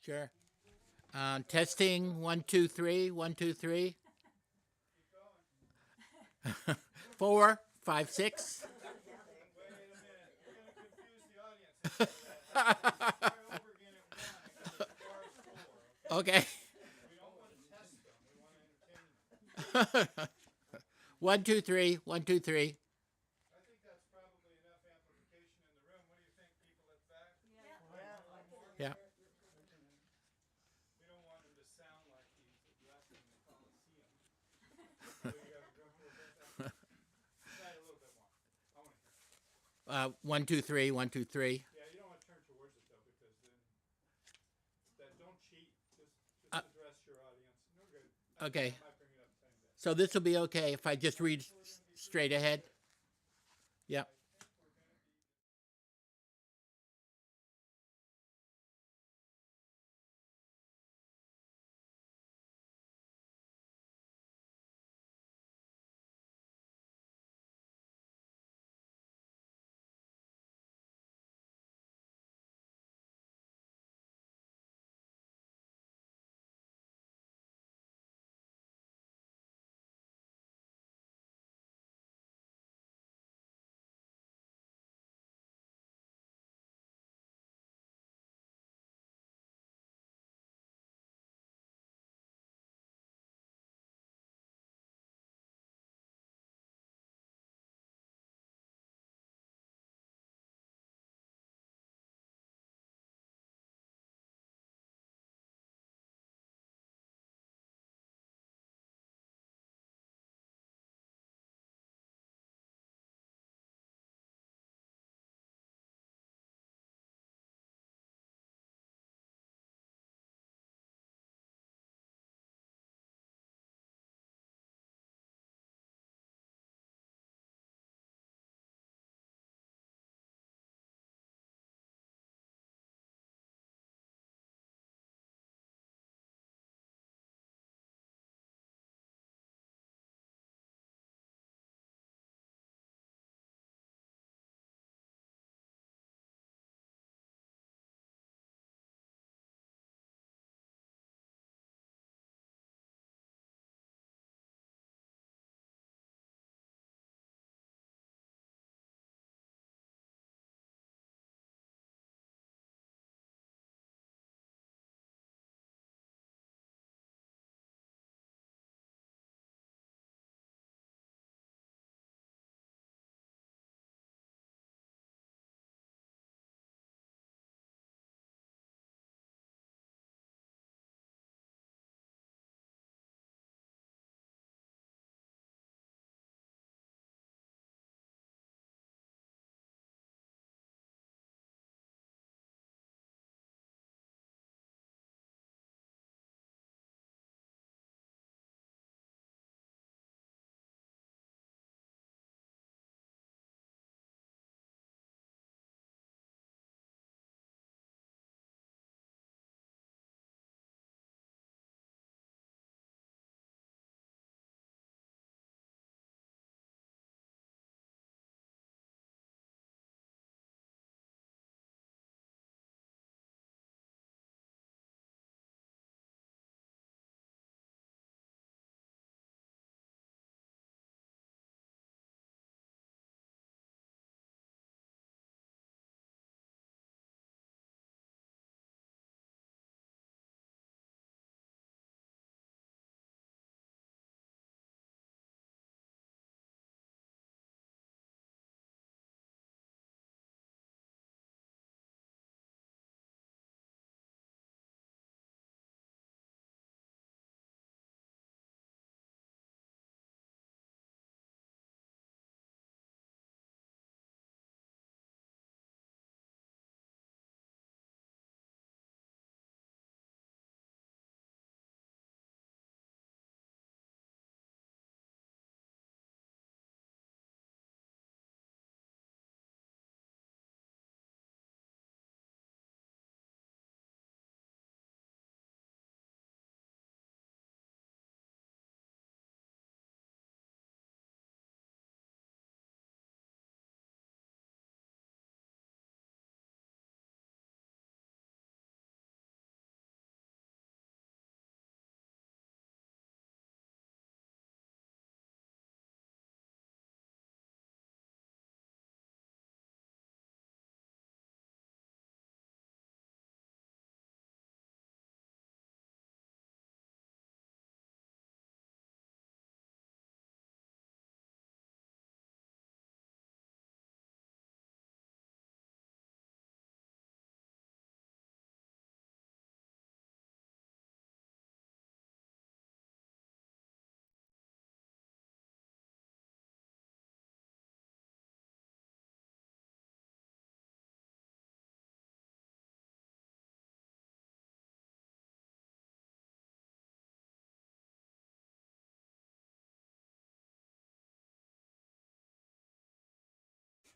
Sure. Testing 1 2 3 1 2 3 4 5 6. Wait a minute. You're going to confuse the audience. Start over again at 1 because it requires 4. Okay. We don't want to test them. We want to entertain them. 1 2 3 1 2 3. I think that's probably enough amplification in the room. What do you think, people at the back? Yeah. We don't want him to sound like he's addressing the Coliseum. So you got to go a little bit back. Try it a little bit more. I want to hear it. 1 2 3 1 2 3. Yeah, you don't want to turn towards it though, because then don't cheat. Just address your audience. No good. Okay. I might bring it up the same day. So this will be okay if I just read straight ahead. Yeah.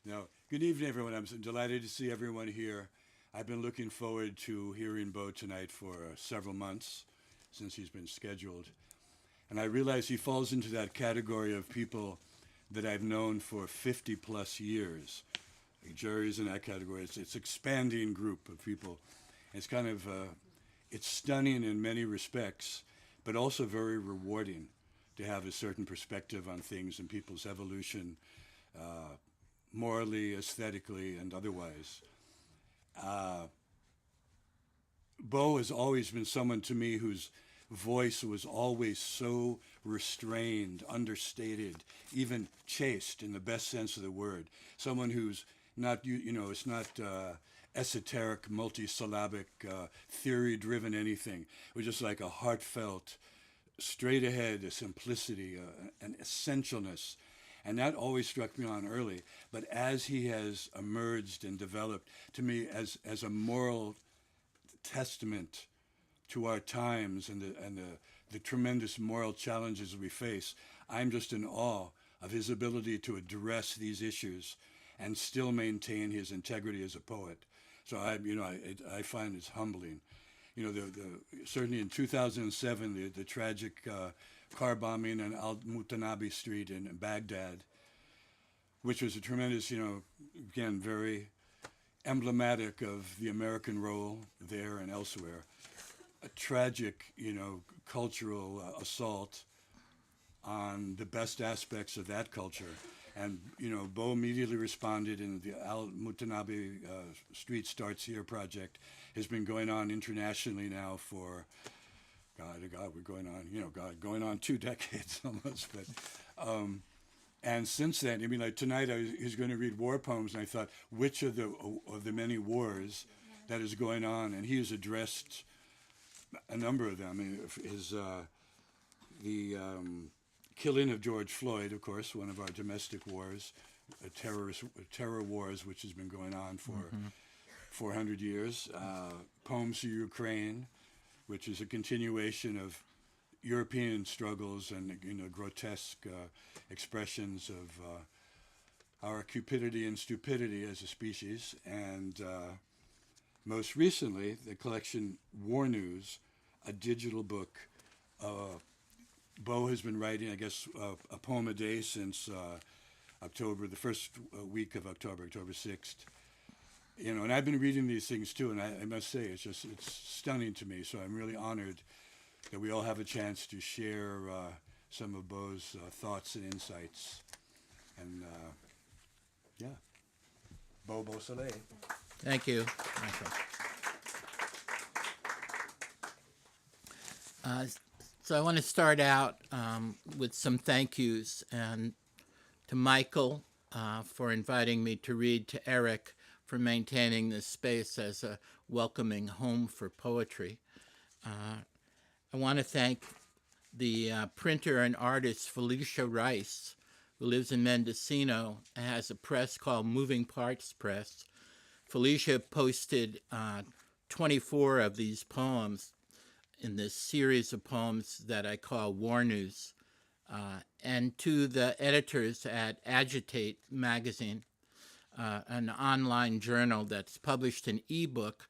No. Good evening, everyone. I'm so delighted to see everyone here. I've been looking forward to hearing Beau tonight for several months since he's been scheduled. And I realize he falls into that category of people that I've known for 50 plus years. Jerry's in that category. It's expanding group of people. It's kind of, it's stunning in many respects, but also very rewarding to have a certain perspective on things and people's evolution, morally, aesthetically, and otherwise. Beau has always been someone to me whose voice was always so restrained, understated, even chaste in the best sense of the word. Someone who's not, it's not esoteric, multisyllabic, theory-driven anything. It was just like a heartfelt, straight ahead, a simplicity, an essentialness. And that always struck me on early. But as he has emerged and developed, to me, as a moral testament to our times and the tremendous moral challenges we face, I'm just in awe of his ability to address these issues and still maintain his integrity as a poet. So I find it's humbling. Certainly in 2007, the tragic car bombing on Al-Mutanabi Street in Baghdad, which was a tremendous, again, very emblematic of the American role there and elsewhere. A tragic, cultural assault on the best aspects of that culture. And, Beau immediately responded, and the Al-Mutanabi Street Starts Here project has been going on internationally now for, we're going on, going on 2 decades almost. But, and since then, tonight he's going to read war poems, and I thought, which of the many wars that is going on? And he has addressed a number of them. The killing of George Floyd, of course, one of our domestic wars, terror wars, which has been going on for 400 years. Poems to Ukraine, which is a continuation of European struggles and grotesque expressions of our cupidity and stupidity as a species. And most recently, the collection War News, a digital book. Beau has been writing, I guess, a poem a day since October, the first week of October 6th. And I've been reading these things too, and I must say, it's stunning to me. So I'm really honored that we all have a chance to share some of Beau's thoughts and insights. And Beau Beausoleil. Thank you, Michael. So I want to start out with some thank yous, and to Michael for inviting me to read, to Eric for maintaining this space as a welcoming home for poetry. I want to thank the printer and artist Felicia Rice, who lives in Mendocino and has a press called Moving Parts Press. Felicia posted 24 of these poems in this series of poems that I call War News. And to the editors at Agitate magazine, an online journal that's published an ebook,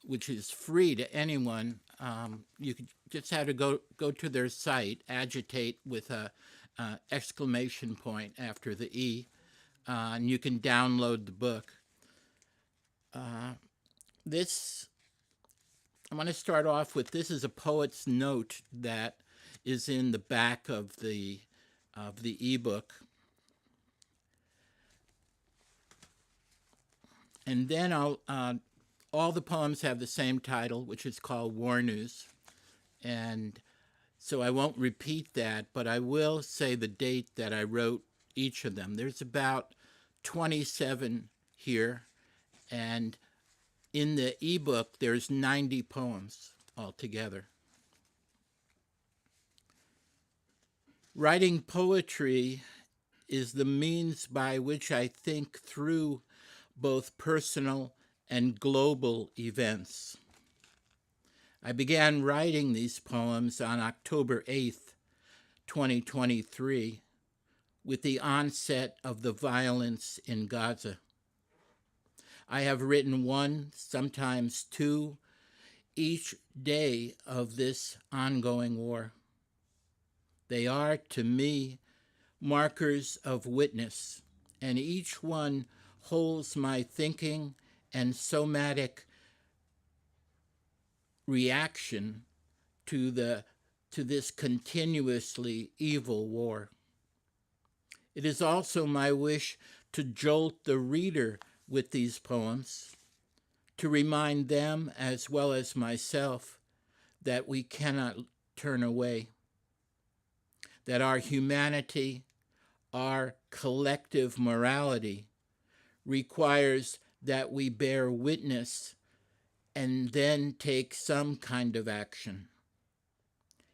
which is free to anyone. You just have to go to their site, Agitate with a exclamation point after the E, and you can download the book. I want to start off with, this is a poet's note that is in the back of the ebook. And then all the poems have the same title, which is called War News. And so I won't repeat that, but I will say the date that I wrote each of them. There's about 27 here, and in the ebook, there's 90 poems altogether. Writing poetry is the means by which I think through both personal and global events. I began writing these poems on October 8th, 2023, with the onset of the violence in Gaza. I have written one, sometimes two, each day of this ongoing war. They are, to me, markers of witness, and each one holds my thinking and somatic reaction to this continuously evil war. It is also my wish to jolt the reader with these poems, to remind them as well as myself that we cannot turn away, that our humanity, our collective morality requires that we bear witness and then take some kind of action.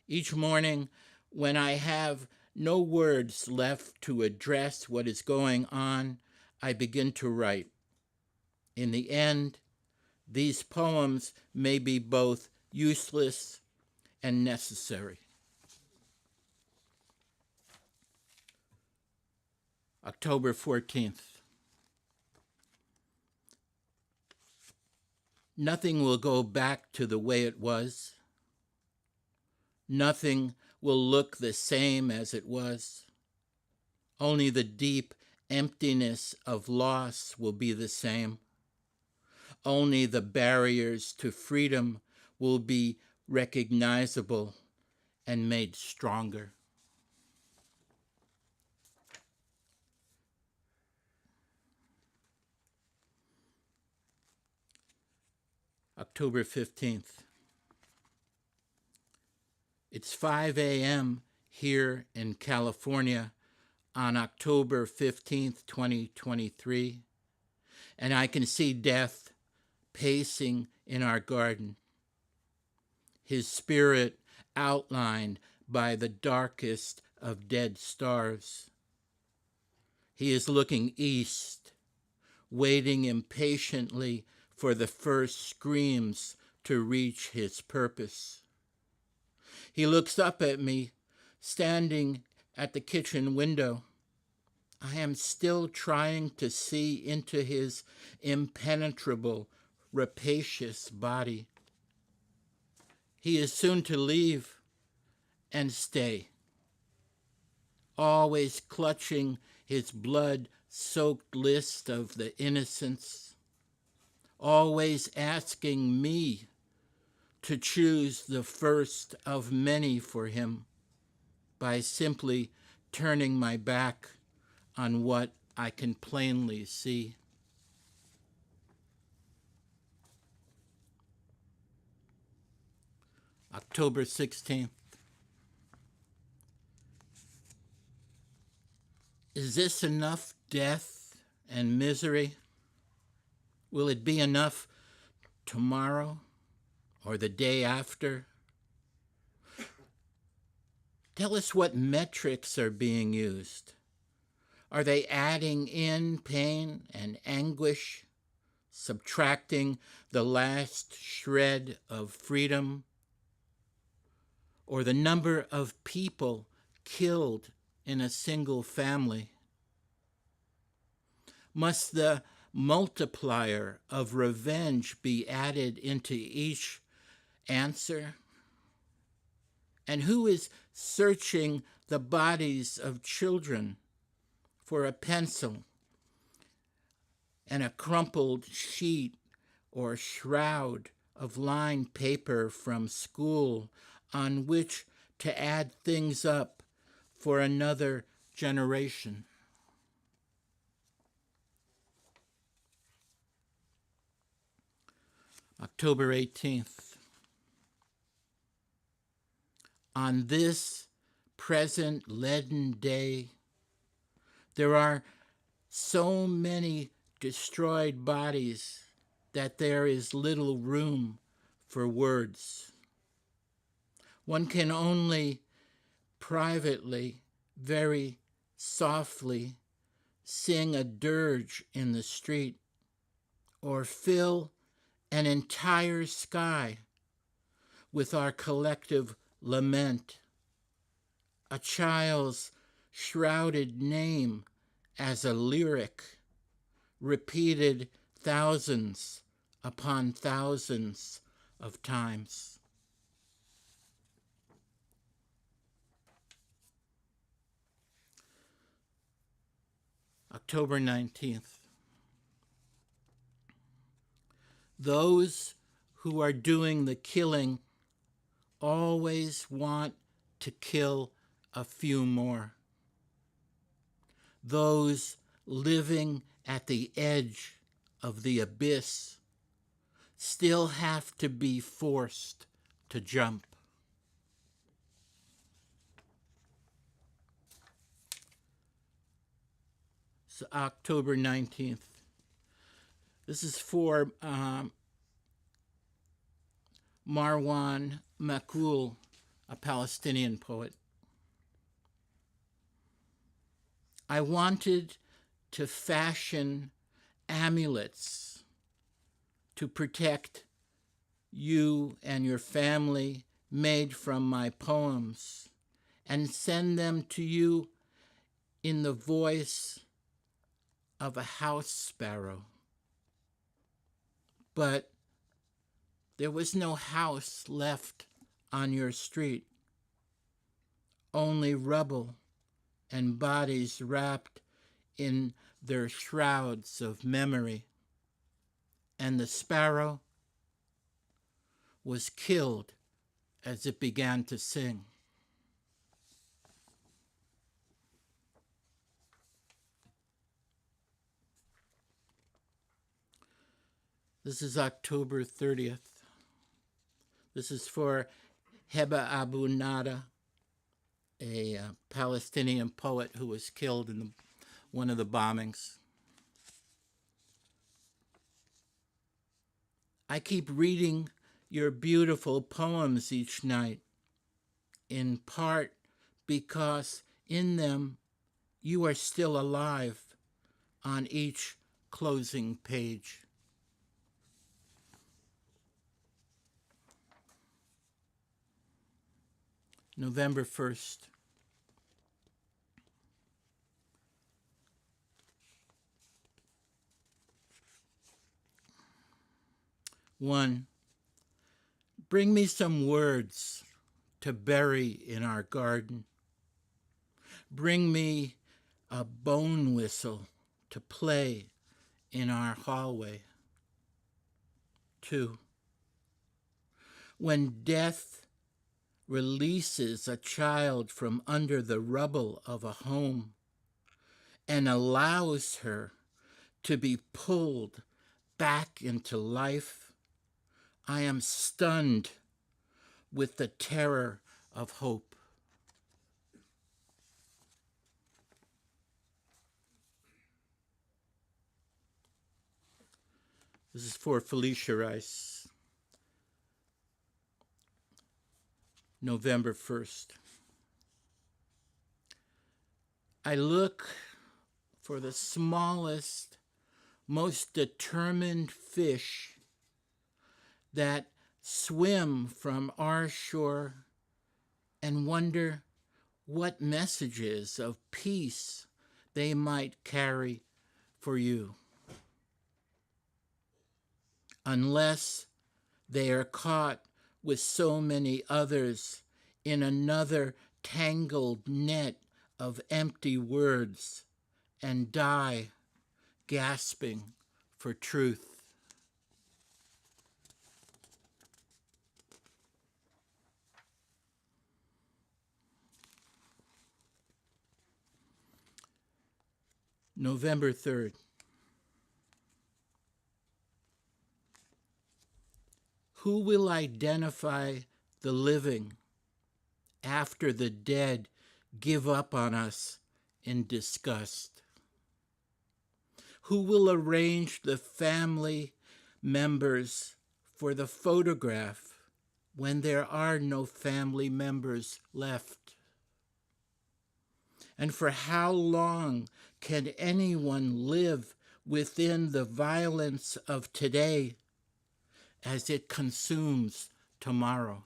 Each morning, when I have no words left to address what is going on, I begin to write. In the end, these poems may be both useless and necessary. October 14th. Nothing will go back to the way it was. Nothing will look the same as it was. Only the deep emptiness of loss will be the same. Only the barriers to freedom will be recognizable and made stronger. October 15th. It's 5 a.m. here in California on October 15th, 2023, and I can see death pacing in our garden, his spirit outlined by the darkest of dead stars. He is looking east, waiting impatiently for the first screams to reach his purpose. He looks up at me, standing at the kitchen window. I am still trying to see into his impenetrable, rapacious body. He is soon to leave and stay, always clutching his blood-soaked list of the innocents, always asking me to choose the first of many for him by simply turning my back on what I can plainly see. October 16th. Is this enough death and misery? Will it be enough tomorrow or the day after? Tell us what metrics are being used. Are they adding in pain and anguish, subtracting the last shred of freedom, or the number of people killed in a single family? Must the multiplier of revenge be added into each answer? And who is searching the bodies of children for a pencil and a crumpled sheet or shroud of lined paper from school on which to add things up for another generation? October 18th. On this present leaden day, there are so many destroyed bodies that there is little room for words. One can only privately, very softly, sing a dirge in the street or fill an entire sky with our collective lament, a child's shrouded name as a lyric, repeated thousands upon thousands of times. October 19th. Those who are doing the killing always want to kill a few more. Those living at the edge of the abyss still have to be forced to jump. It's October 19th. This is for Marwan Makul, a Palestinian poet. I wanted to fashion amulets to protect you and your family made from my poems and send them to you in the voice of a house sparrow. But there was no house left on your street, only rubble and bodies wrapped in their shrouds of memory. And the sparrow was killed as it began to sing. This is October 30th. This is for Heba Abu Nada, a Palestinian poet who was killed in one of the bombings. I keep reading your beautiful poems each night, in part because in them you are still alive on each closing page. November 1st. One, bring me some words to bury in our garden. Bring me a bone whistle to play in our hallway. Two, when death releases a child from under the rubble of a home and allows her to be pulled back into life, I am stunned with the terror of hope. This is for Felicia Rice. November 1st. I look for the smallest, most determined fish that swim from our shore and wonder what messages of peace they might carry for you. Unless they are caught with so many others in another tangled net of empty words and die gasping for truth. November 3rd. Who will identify the living after the dead give up on us in disgust? Who will arrange the family members for the photograph when there are no family members left? And for how long can anyone live within the violence of today as it consumes tomorrow?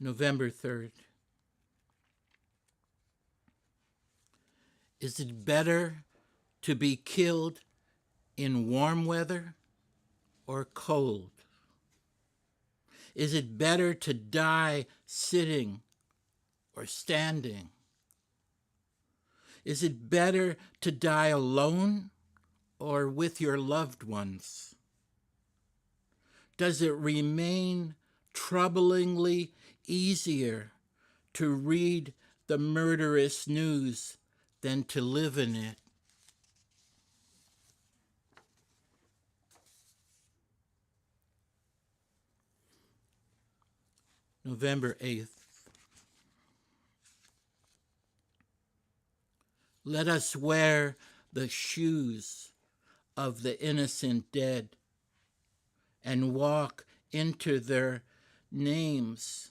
November 3rd. Is it better to be killed in warm weather or cold? Is it better to die sitting or standing? Is it better to die alone or with your loved ones? Does it remain troublingly easier to read the murderous news than to live in it? November 8th. Let us wear the shoes of the innocent dead and walk into their names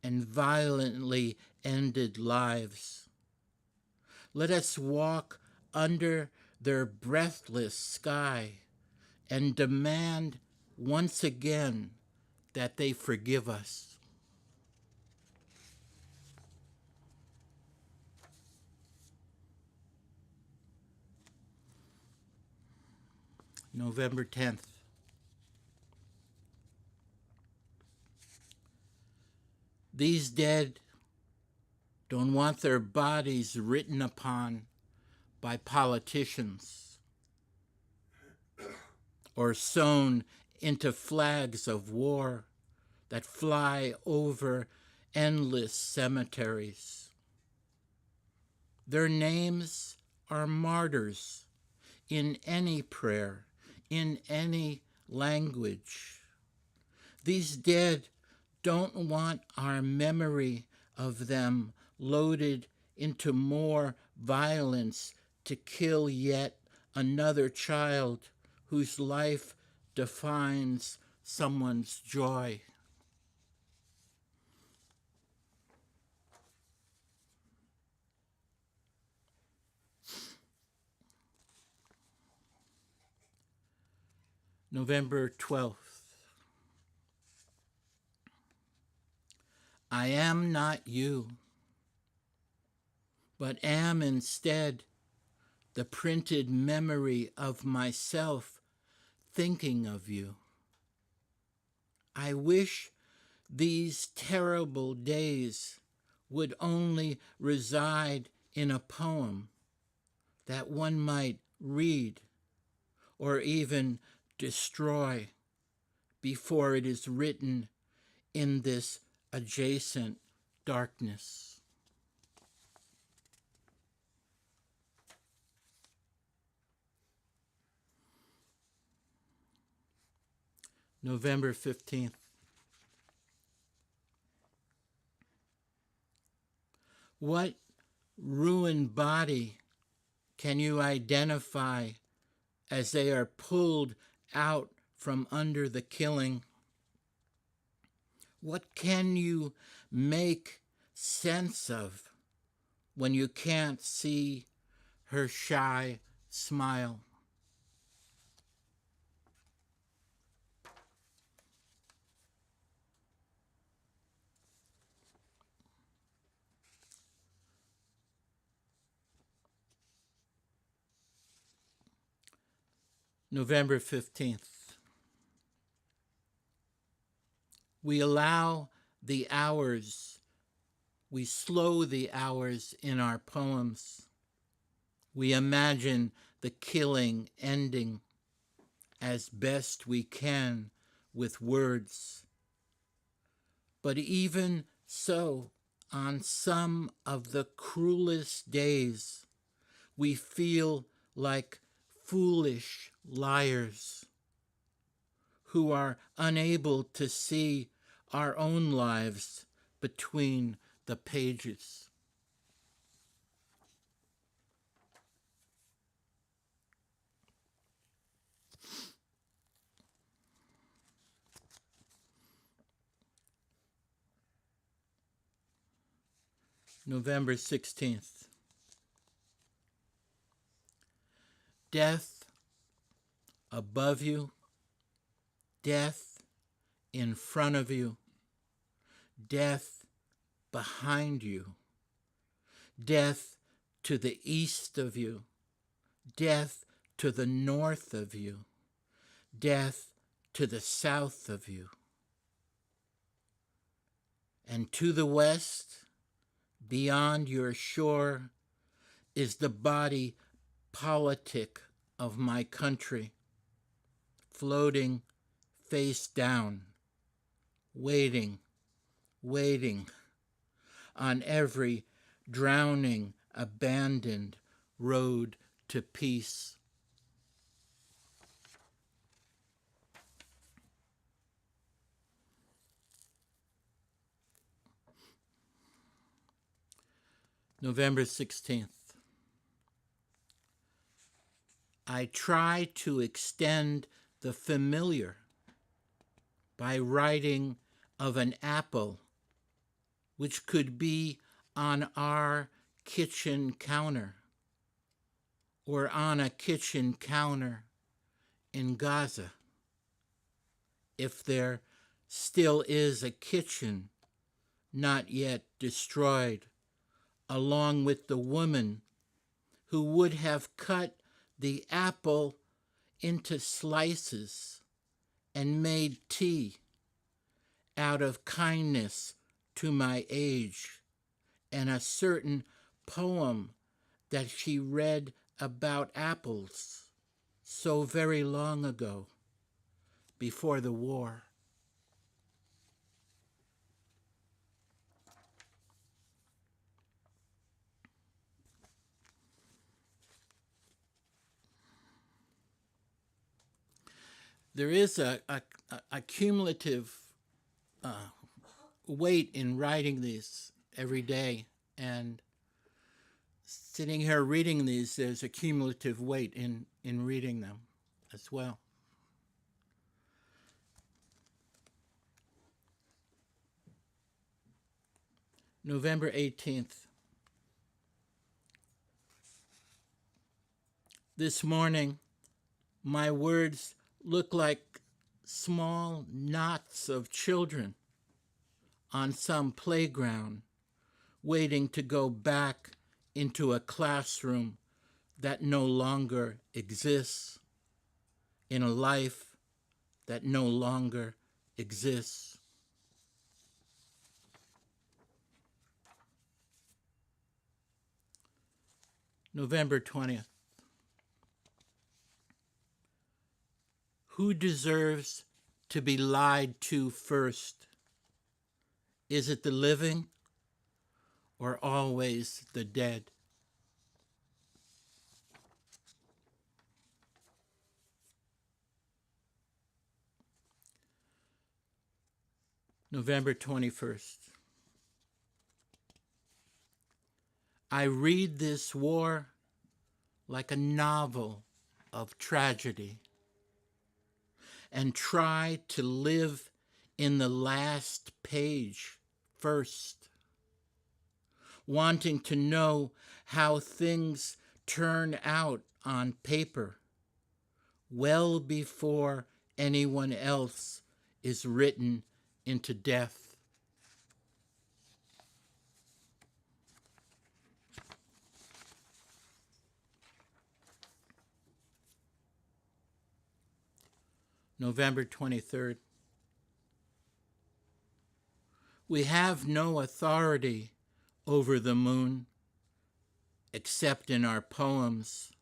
and violently ended lives. Let us walk under their breathless sky and demand once again that they forgive us. November 10th. These dead don't want their bodies written upon by politicians or sewn into flags of war that fly over endless cemeteries. Their names are martyrs in any prayer, in any language. These dead don't want our memory of them loaded into more violence to kill yet another child whose life defines someone's joy. November 12th. I am not you, but am instead the printed memory of myself thinking of you. I wish these terrible days would only reside in a poem that one might read or even destroy before it is written in this adjacent darkness. November 15th. What ruined body can you identify as they are pulled out from under the killing? What can you make sense of when you can't see her shy smile? November 15th. We allow the hours, we slow the hours in our poems. We imagine the killing ending as best we can with words. But even so, on some of the cruelest days, we feel like foolish liars who are unable to see our own lives between the pages. November 16th. Death above you, death in front of you, death behind you, death to the east of you, death to the north of you, death to the south of you. And to the west, beyond your shore, is the body politic of my country, floating face down, waiting, waiting on every drowning, abandoned road to peace. November 16th. I try to extend the familiar by writing of an apple which could be on our kitchen counter or on a kitchen counter in Gaza, if there still is a kitchen not yet destroyed, along with the woman who would have cut the apple into slices and made tea out of kindness to my age, and a certain poem that she read about apples so very long ago, before the war. There is a cumulative weight in writing these every day, and sitting here reading these, there's a cumulative weight in reading them as well. November 18th. This morning, my words look like small knots of children on some playground waiting to go back into a classroom that no longer exists, in a life that no longer exists. November 20th. Who deserves to be lied to first? Is it the living or always the dead? November 21st. I read this war like a novel of tragedy and try to live in the last page first, wanting to know how things turn out on paper well before anyone else is written into death. November 23rd. We have no authority over the moon except in our poems,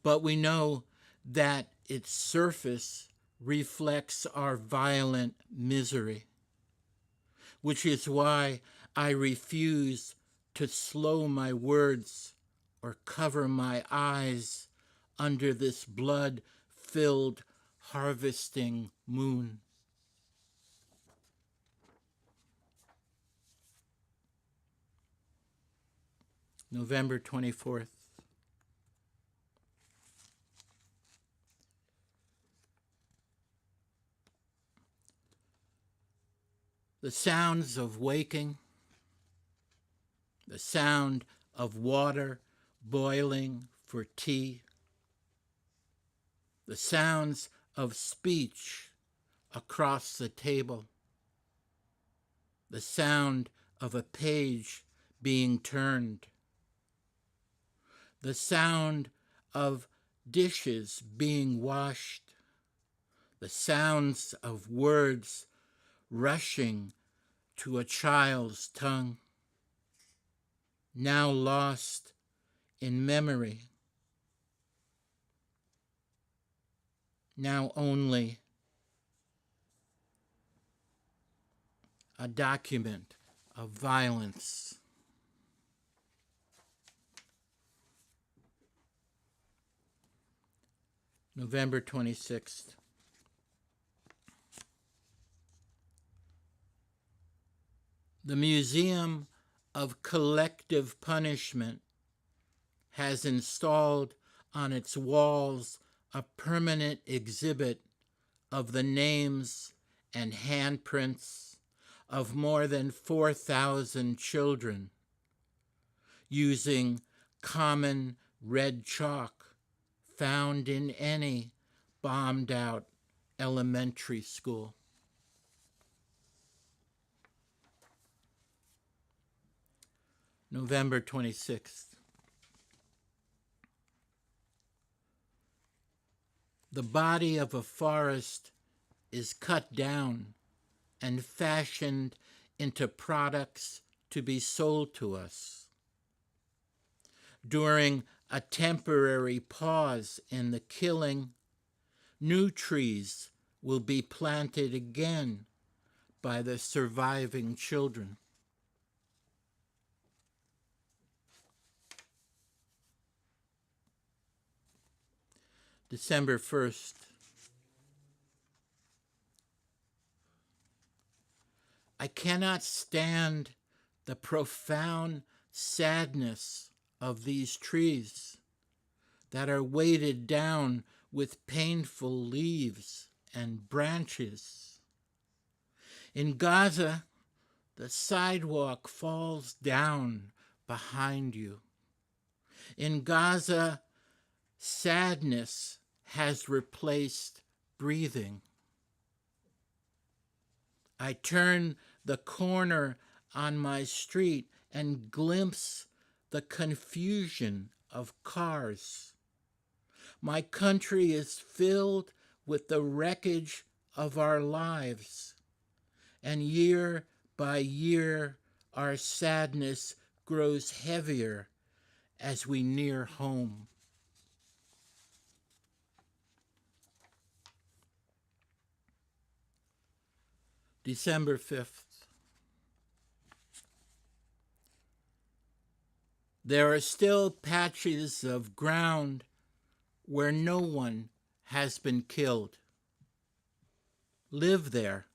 but we know that its surface reflects our violent misery, which is why I refuse to slow my words or cover my eyes under this blood-filled harvesting moon. November 24th. The sounds of waking, the sound of water boiling for tea, the sounds of speech across the table, the sound of a page being turned, the sound of dishes being washed, the sounds of words rushing to a child's tongue, now lost in memory, now only a document of violence. November 26th. The Museum of Collective Punishment has installed on its walls a permanent exhibit of the names and handprints of more than 4,000 children using common red chalk found in any bombed-out elementary school. November 26th. The body of a forest is cut down and fashioned into products to be sold to us. During a temporary pause in the killing, new trees will be planted again by the surviving children. December 1st. I cannot stand the profound sadness of these trees that are weighted down with painful leaves and branches. In Gaza, the sidewalk falls down behind you. In Gaza, sadness has replaced breathing. I turn the corner on my street and glimpse the confusion of cars. My country is filled with the wreckage of our lives, and year by year our sadness grows heavier as we near home. December 5th. There are still patches of ground where no one has been killed. Live there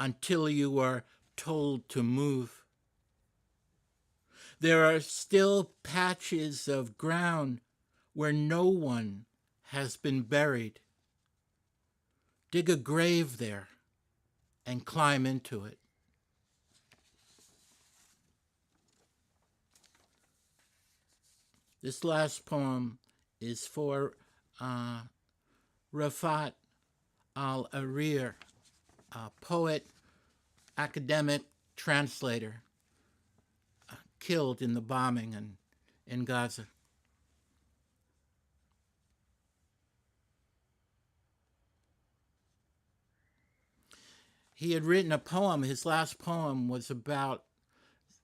until you are told to move. There are still patches of ground where no one has been buried. Dig a grave there and climb into it. This last poem is for Rafat al-Arir, a poet, academic, translator, killed in the bombing in Gaza. He had written a poem. His last poem was about,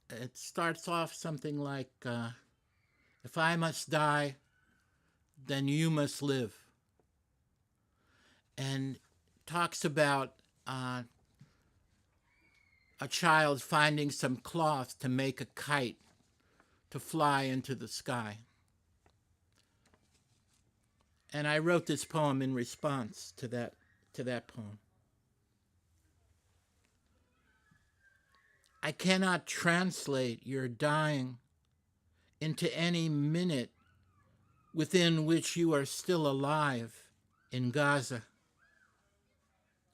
it starts off something like, if I must die, then you must live. And talks about a child finding some cloth to make a kite to fly into the sky. And I wrote this poem in response to that poem. I cannot translate your dying into any minute within which you are still alive in Gaza.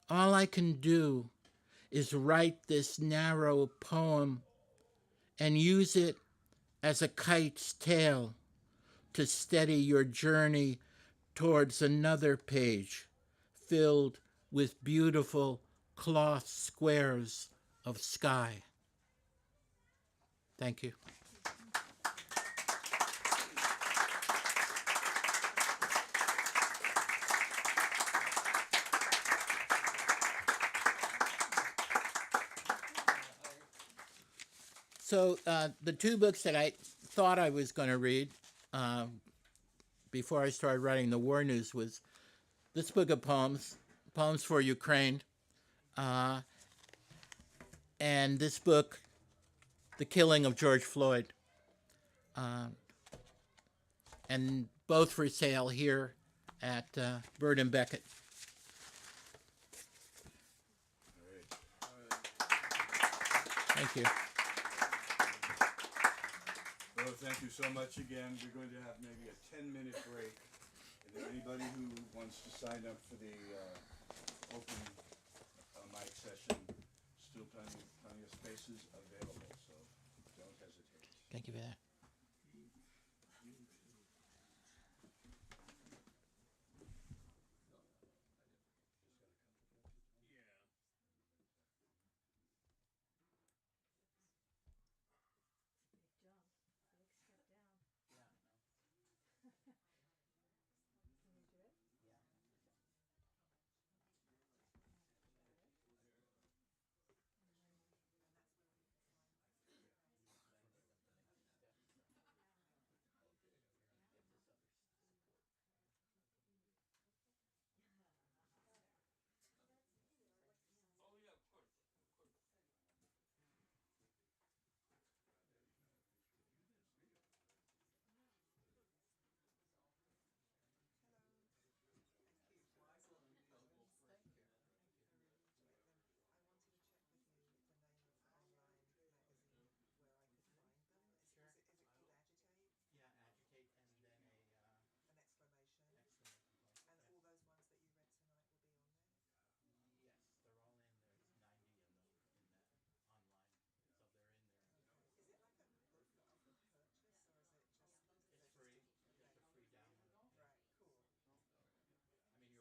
All I can do is write this narrow poem and use it as a kite's tail to steady your journey towards another page filled with beautiful cloth squares of sky. Thank you. So the two books that I thought I was going to read before I started writing the war news was this book of poems, Poems for Ukraine, and this book, The Killing of George Floyd, and both for sale here at Bird and Beckett. Thank you. Well, thank you so much again. We're going to have maybe a 10-minute break. And if anybody who wants to sign up for the open mic session, still plenty of spaces available, so don't hesitate. Thank you for that.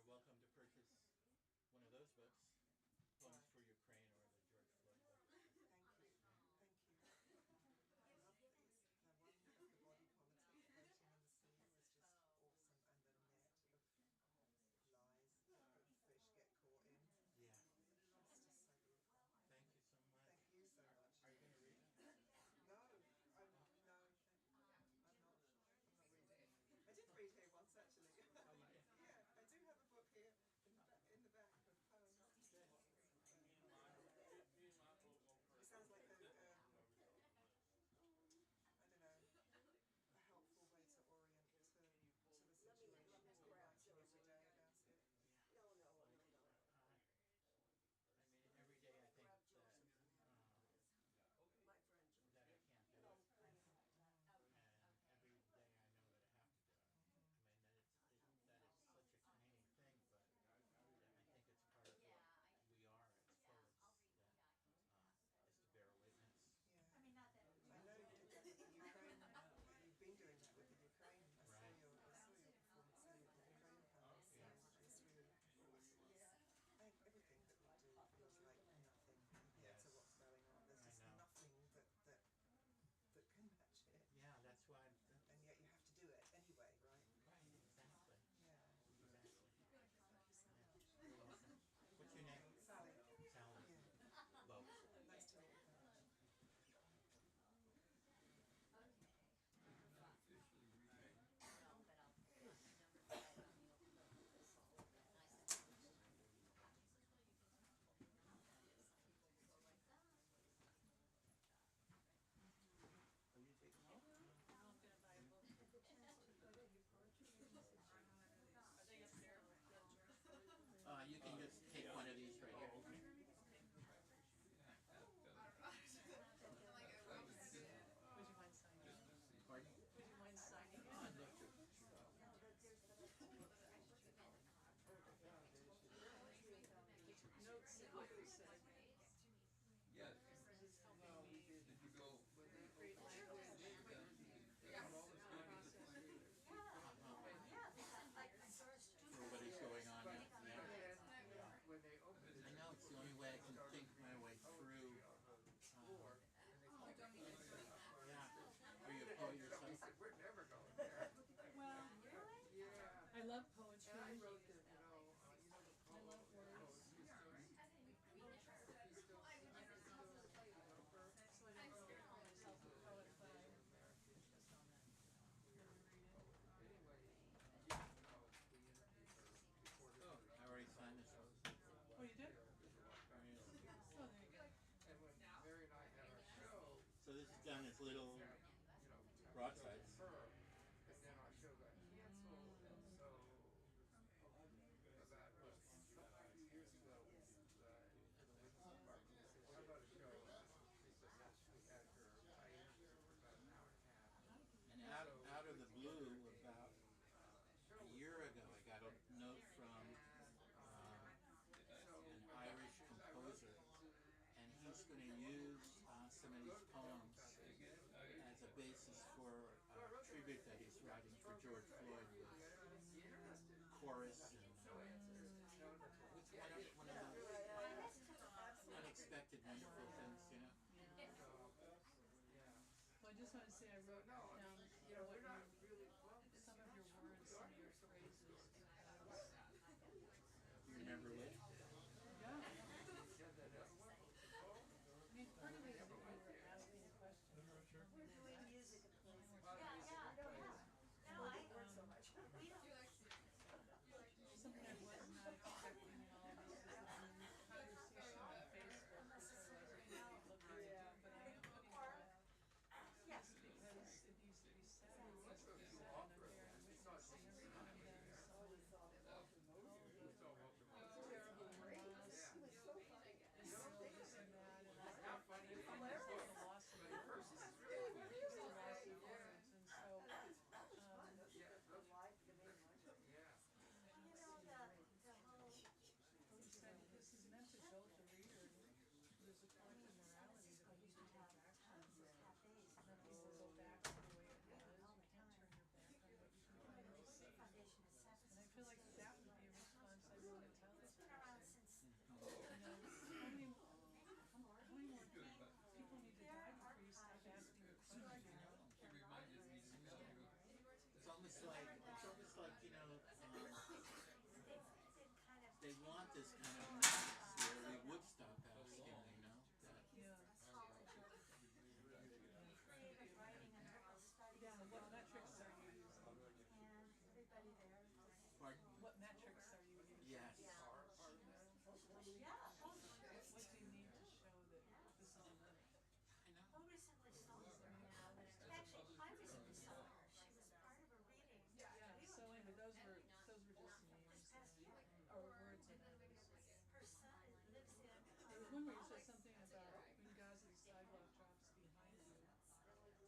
Welcome to purchase one of those books, Poems for Ukraine or the George Floyd book. Every day I think that I can't do it, and every day I know that I have to do it. That is such a Canadian thing, but I think it's part of what we are as poets, is to bear witness. I know you did that with the Ukraine. You've been doing that with the Ukraine. I saw your performance of the Ukraine poems. It's really awesome. Everything that we do feels like nothing compared to what's going on. There's just nothing that can match it. Yeah, that's why. And yet you have to do it anyway, right? Right, exactly. Yeah. Exactly. Thank you so much. You're welcome. What's your name? Sally. Sally. Yeah. Beau. Nice to meet you. Will you take them home? You can just take one of these right here. Would you mind signing? Pardon? Would you mind signing it? I'd love to. Notes that Michael said. Yes. This is helping me Did you go? create language. For what is going on out there. When they open I know it's the only way I can think my way through done his little broadsides. fur, and then our show got canceled, and so about a few years ago, the Lincoln department said, "How about a show?" They said, "Yes, we had her. I interviewed her for about an hour and a half." And out of the blue, about a year ago, I got a note from an Irish composer, and he's going to use some of these poems as a basis for a tribute that he's writing for George Floyd with chorus and it's one of those unexpected wonderful things, you know. Well, I just want to say I wrote down some of your words, some of your phrases, because You remember which? yeah. I mean, part of it is that we were asking a question. We're doing music at the place. No, I Work so much. we don't. Something I was not expecting in all of this is that in the conversation on Facebook, which I wasn't looking at, but I am putting it Yes. because it needs to be said, it needs to be said, and I'm there and witnessing every one of them, so all the terrible loss, and this and that, and the loss of words, the loss of words, and so, You know the whole. he said, this is meant to jolt the reader, there's a collective morality that we need to take action, let people go back to the way it was, you can't turn your back on what you can finally see. Foundation is seven. And I feel like that would be a response I want to tell this It's been around person. since. You know, how many more people need to die before you stop asking the question, you know? She reminded me to tell you. It's almost like you know, They've kind of. they want this kind of mass where we would stop asking, you know. That, Yeah. Creative writing and all studies. Yeah, what metrics are you using? And everybody there just. pardon? What metrics are you using? Yes. Yeah. What do you need to show that this is enough? I recently saw her now. Actually, I recently saw her. She was part of a reading. Yeah, so anyway, those were just names or words of names. Her son lives in. There was one where you said something about when Gaza the sidewalk drops behind you,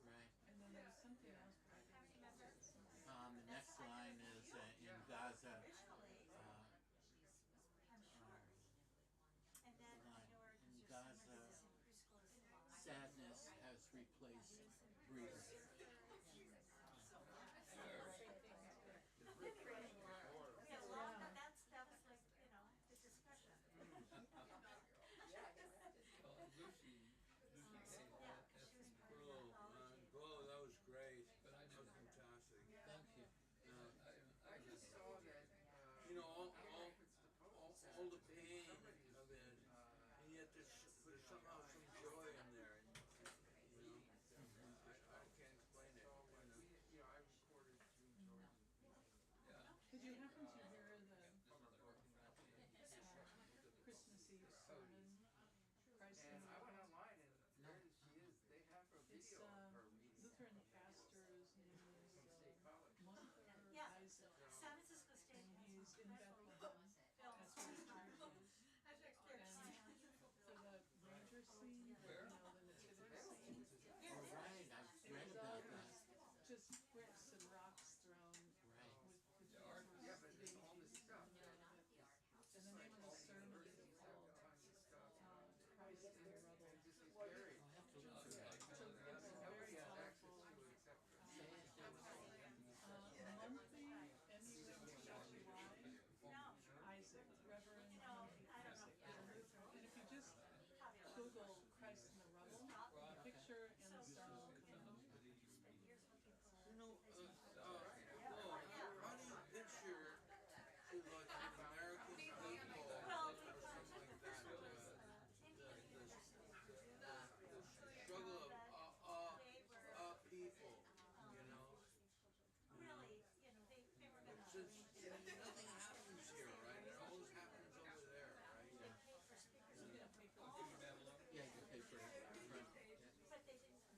Right. and then there was something else, but I didn't catch it. The next line is in Gaza. I'm sure. And then I know her In because your son Gaza, is in preschool as well. Sadness has replaced breathing. Yeah, well, that was like, you know, the discussion. Lucy said that. She was part of Beau, the anthology. Beau, that was great. But I That was never. fantastic. Thank you. I just saw that, You know, all the pain of it, and yet there's somehow some joy in there. And, you know, I can't explain it. You know. I recorded June Jordan. Did you happen to hear the Christmas Eve sermon, Christ in And the I went World? online and there she is, they have a It's video of her reading. Lutheran pastor's name is State College. Gunther Yeah. Isaac, San Francisco State and has he's in Bethlehem. That's where the church is. And for the ranger scene, the, you know, the nativity scene, Oh, right. I've read about that. just bricks and rocks thrown Right. with Jesus Yeah, but it's all baby this Jesus stuff. in the middle of it. And the name of the sermon is called Christ in the Rubble. This is very, I'll have to look for that. So it's a very powerful except for. monthly M-U-N-T-H-Y Isaac, Reverend Monty Isaac, is a Lutheran. And if you just Google Christ in the Rubble, the picture and the sermon will come up. You know, Beau, how do you picture to like American people Well, or something like that, the struggle of people, you know? Really, you know, they were gonna. Since nothing happens here, right? It always happens over there, right? Pay for speakers. Yeah, you pay for it. Right. Yeah. But they didn't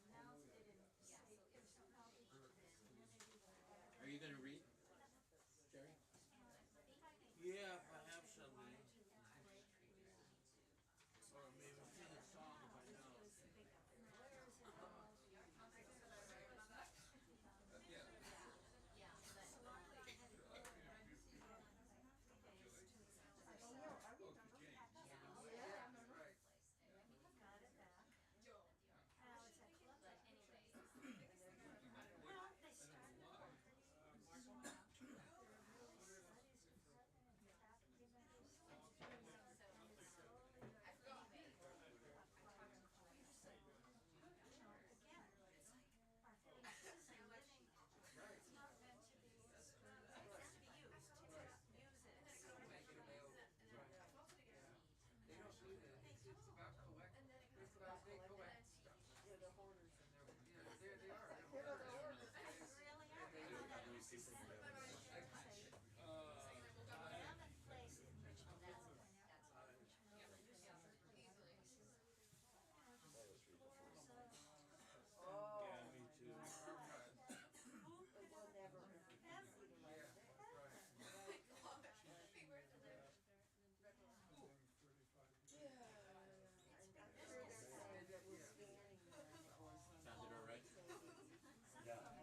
people who have place in Richmond, that's a point out. Oh, Yeah, me too. it will never ever utilize it. I'm sure there's some that were scanning there and it was Sounded all right? Yeah. I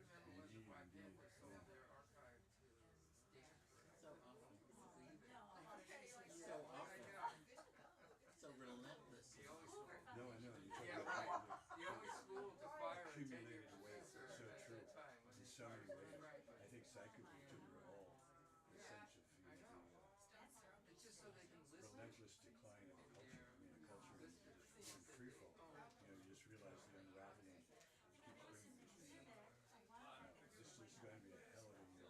remember when the Black Panthers sold their archive to Stanford. So awful. So So relentless. The only school, No, I know. You talk yeah, about right. The only school to fire a accumulated tenured weight. professor So at true. that time was In so many ways. right. I think psychically too, we're all essential for I know. It's just so they can listen. relentless decline of a culture. I mean, a culture in free fall. You just realize the unraveling keeps bringing this. This is going to be a hell of a year.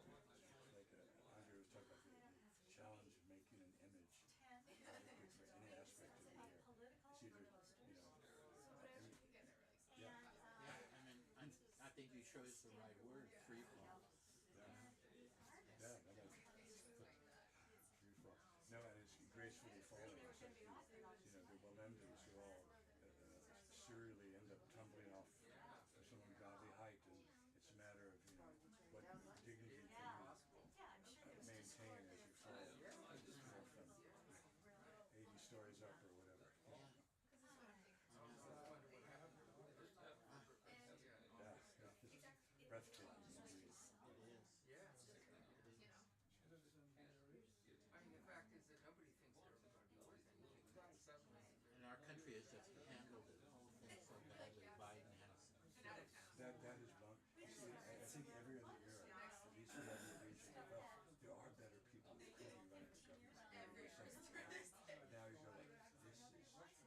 Like Andre was talking about the challenge of making an image adequate for any aspect of the year. It's either, yeah. I mean, I think you chose the right word, free fall. Yeah, free fall. No, and it's gracefully falling. It's like the Wallendas who all serially end up tumbling off from some ungodly height, and it's a matter of what dignity can you maintain as you fall, from 80 stories up or whatever. Yeah, it's breathtaking indeed. It is. Yeah. I mean, the fact is that nobody thinks they're ever going to be worth anything. And our country has just handled it so badly. Biden has. That is wrong. See, I think every other era, at least in every region, there are better people who could be running the government. Now you go like, this is the best.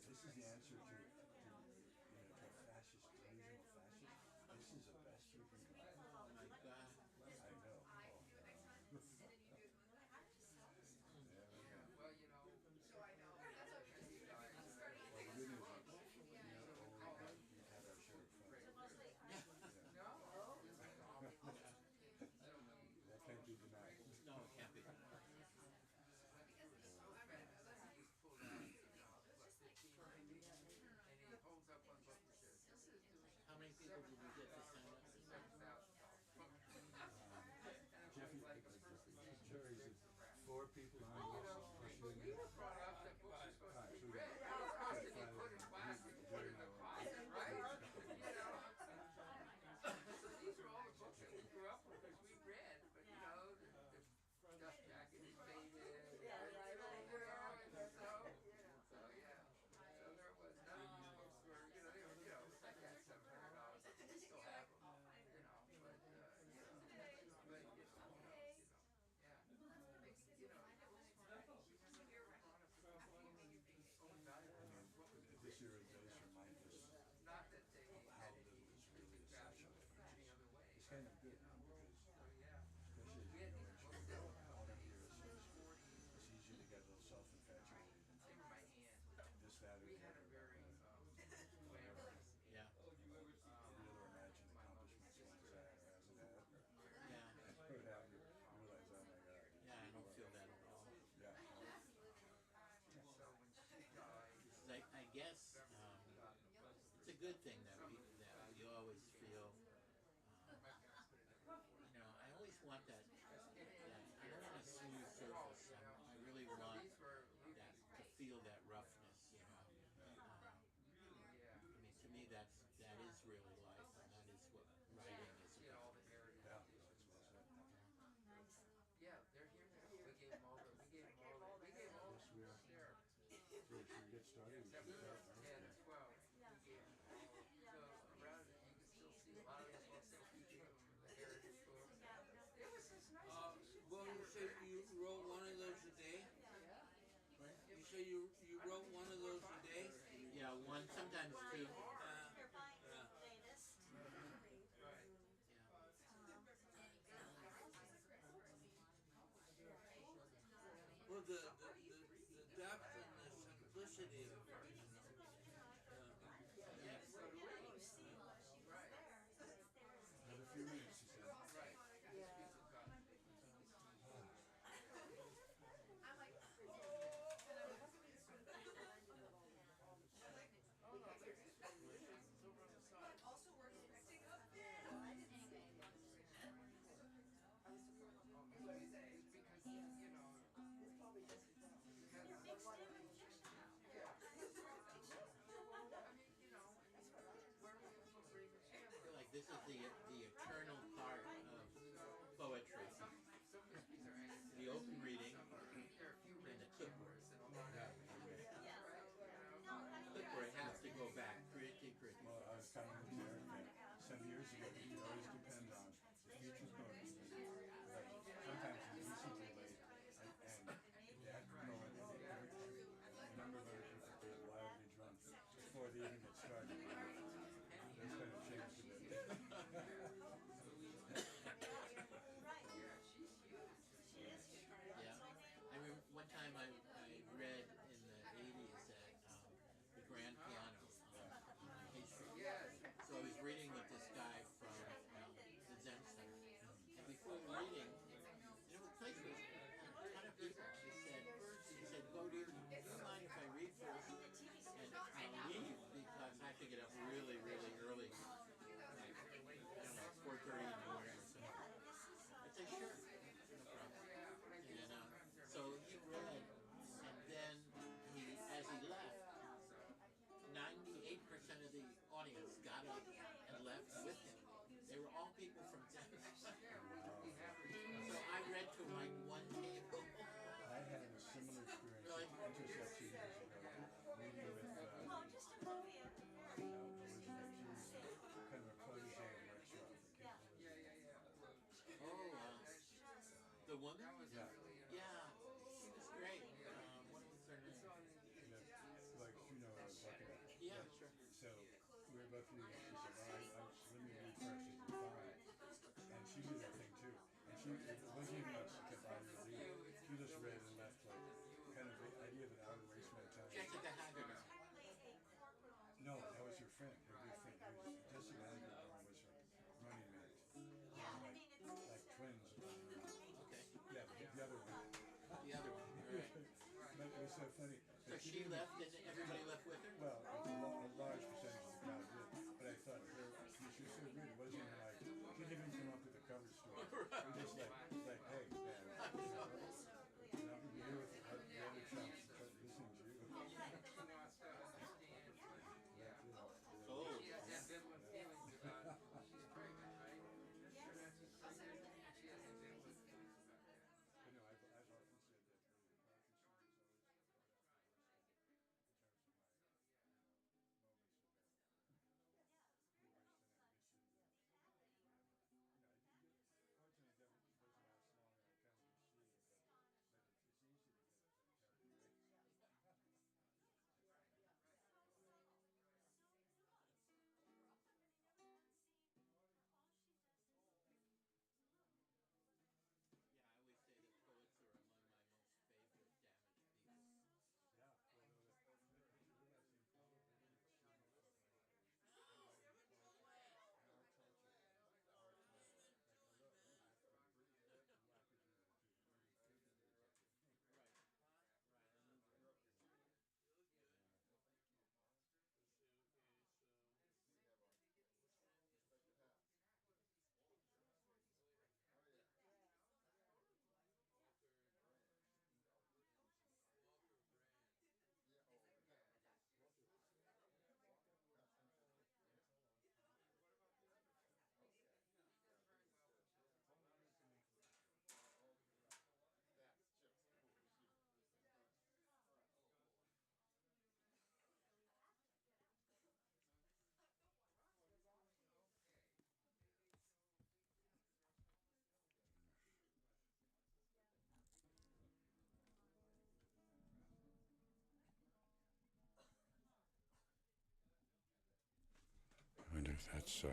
This is the answer to a fascist, delusional fascist. This is the best we can do. Oh my God. I know. Well, so I know. Well, the good news is, we've had our share of fun. That can't be denied. No, it can't be. And he holds up on both the says, this is doing How many people did we get to sign up for that? Jeffy, sure, he's 4 people on this. But we were brought up that books are supposed to be read. They're supposed to be put in plastic, put in the closet, right? So these are all the books that we grew up with, because we read, but the dust jacket is faded. So yeah. So there was none of these books were, they were, like that $700. We still have them, This year does remind us not that they how little is really essential. any other way. It's kind of good because, especially We had these books that were autumn years, it's easy to get a little self-infatuated. they were my hand. This, that, or We the had a other. very glamorous. Yeah. You really imagine accomplishments one's had or hasn't had, or Yeah. what have you. You realize, oh my God. Yeah, I don't feel that at all. Yeah. So when she died, I guess it's a good thing that you always feel. I always want that. I don't want a smooth surface. I really want that to feel that roughness. I mean, to me, that is really life, and that is what writing is she had all about. the heritage. Yeah, that's well said. Yeah, they're here now. We gave them all the Yes, we are. there. Should we get started? We should 7, 10, start. 12. We gave them all. So around it, you can still see a lot of the books that we gave them, the heritage books. It was just nice. Well, you said you wrote one of those a day? You say you wrote one of those a day? Yeah, one, sometimes two. You're buying the latest. Right. Well, the depth and the simplicity of it. Yes. the eternal part of poetry. The open reading and the clipboard. Clipboard has to go back pretty. Well, I was commenting to Eric that some years ago we could always depend on the future poets. Like sometimes it's decently late, and that poet and a number of other people get wildly drunk before they even get started. That's kind of changed a bit. Yeah. I remember one time I read in the 80s at the Grand Piano on history. So I was reading with this guy from the Zen Center. And before reading, the place was a ton of people. He said, Beau, do you mind if I read first? And I'll leave because I have to get up really, really early. Like, I don't know, 4:30 in the morning or something. I said, sure, no problem. And so he read, and then as he left, 98% of the audience got up and left with him. They were all people from Denver. So I read to like one table. I had a similar experience Really? at Intercept 2 years ago, meeting with Just a little bit. Elizabeth. She was kind of a protege of Mike Shaw. Oh, the woman? Yeah. Yeah, she was great. What was her name? Like, Beckett. Yeah, sure. So we were both reading. She said, well, let me read first. She said, fine. And she did that thing too. And it wasn't even like she kept on your lead. She just read and left, like, kind of the idea that I would waste my time. Jessica Hagerner. No, that was her friend, her good friend. Jessica Hagerner was her running mate. Like twins. Okay. Yeah, the other one. The other one. All right. But it was so funny. So she left and everybody left with her? Well, a large percentage of the crowd did. But I thought she was so good. It wasn't even like, she didn't even come up with a cover story. It was just like, hey, man, nothing to do with the other chumps, but listening to you. Oh. But no, I've often said that the poetry scene is always brought up in terms of my moments of hubris and ambition. Fortunately, that doesn't last long, and I kind of be sleeved, but it's easy to get carried away. Yeah, I always say that poets are among my most favorite damaged people. Yeah, although the realizing probably it's in our culture, our time, like, hello, why could you even think of doing such a thing? Right. I wonder if that's.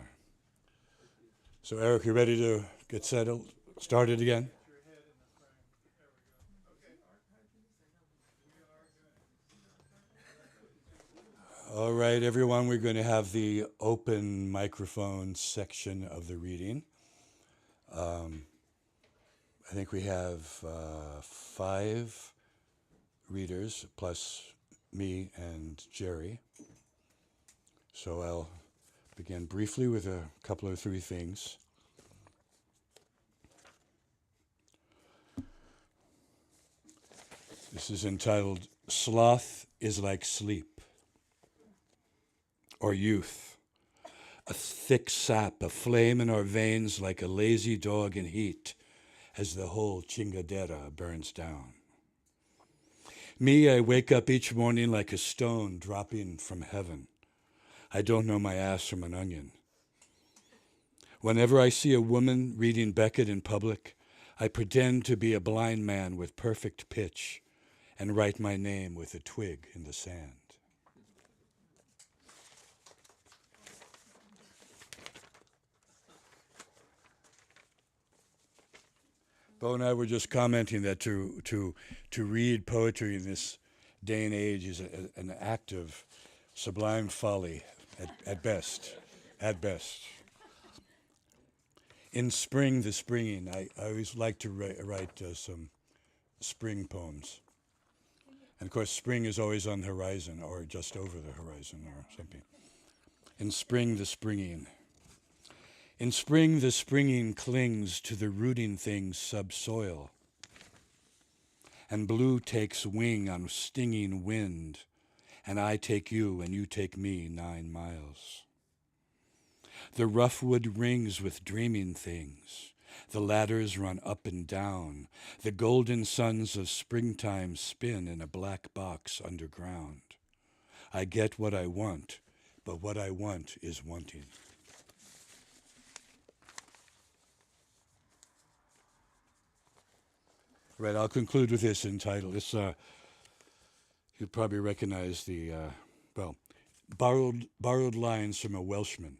So, Eric, you ready to get settled, started again? Get your head in the frame. There we go. Okay. We are good. All right, everyone, we're going to have the open microphone section of the reading. I think we have 5 readers plus me and Jerry. So I'll begin briefly with a couple of 3 things. This is entitled, Sloth is Like Sleep, or Youth. a thick sap, a flame in our veins like a lazy dog in heat as the whole chingadera burns down. Me, I wake up each morning like a stone dropping from heaven. I don't know my ass from an onion. Whenever I see a woman reading Beckett in public, I pretend to be a blind man with perfect pitch and write my name with a twig in the sand. Beau and I were just commenting that to read poetry in this day and age is an act of sublime folly at best. At best. In Spring, the Springing, I always like to write some spring poems. And of course, spring is always on the horizon or just over the horizon or something. In Spring, the Springing. In spring, the springing clings to the rooting thing's subsoil, and blue takes wing on stinging wind, and I take you and you take me 9 miles. The rough wood rings with dreaming things. The ladders run up and down. The golden suns of springtime spin in a black box underground. I get what I want, but what I want is wanting. Right, I'll conclude with this in title. This, you probably recognize the, borrowed lines from a Welshman.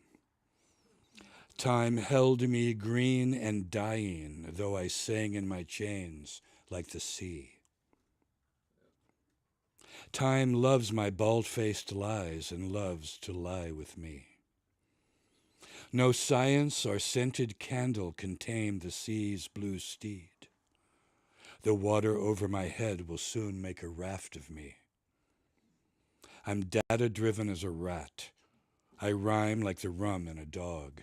Time held me green and dying, though I sang in my chains like the sea. Time loves my bald-faced lies and loves to lie with me. No science or scented candle can tame the sea's blue steed. The water over my head will soon make a raft of me. I'm data-driven as a rat. I rhyme like the rum in a dog.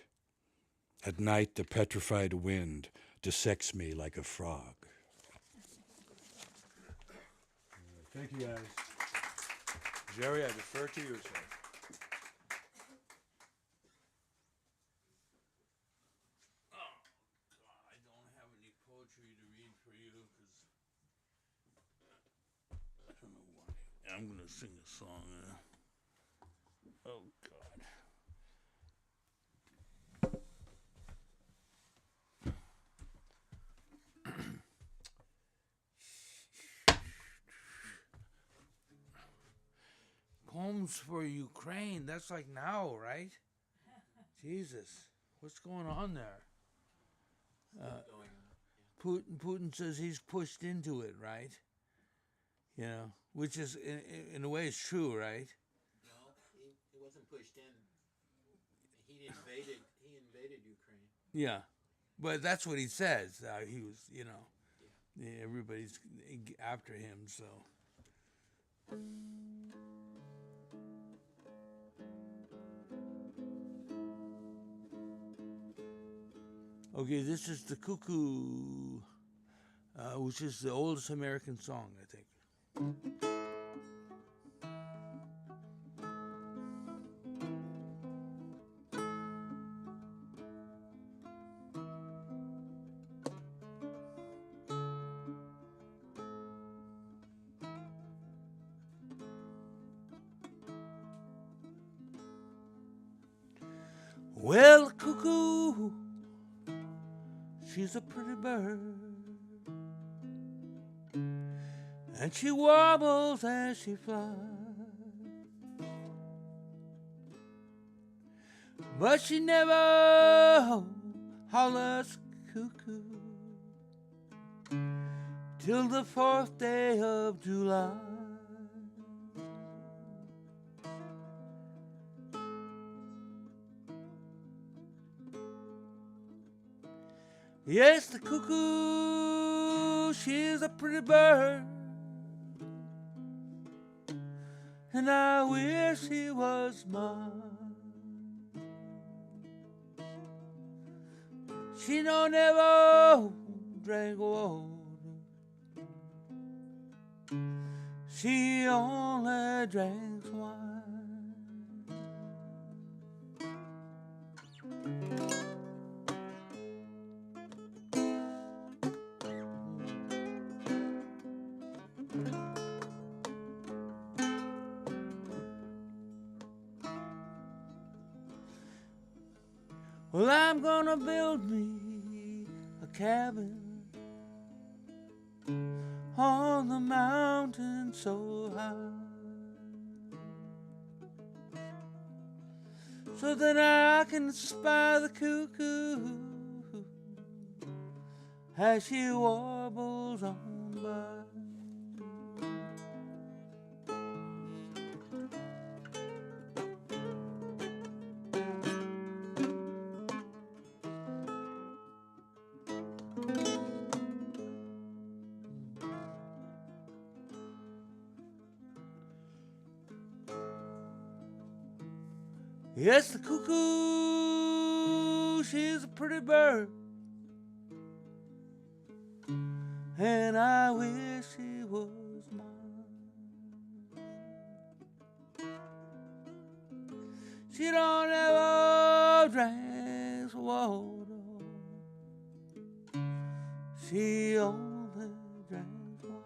At night, the petrified wind dissects me like a frog. Thank you, guys. Jerry, I defer to you, sir. I don't have any poetry to read for you because I don't know why. I'm gonna sing a song. Oh God. Poems for Ukraine. That's like now, right? Jesus, what's going on there? Putin says he's pushed into it, right? You know, which is in a way is true, right? No, he wasn't pushed in. He invaded Ukraine. Yeah, but that's what he says. He was, you know, everybody's after him. So. Okay, this is the Cuckoo, which is the oldest American song, I think. Well, cuckoo, she's a pretty bird, and she warbles as she flies, but she never hollers cuckoo till the 4th day of July. Yes, the cuckoo, she's a pretty bird, and I wish she was mine. She don't never drink water, she only drinks wine. Well, I'm gonna build me a cabin on the mountain so high, so that I can spy the cuckoo as she warbles on by. Yes, the cuckoo, she's a pretty bird, and I wish she was mine. She don't ever drink water, she only drinks wine.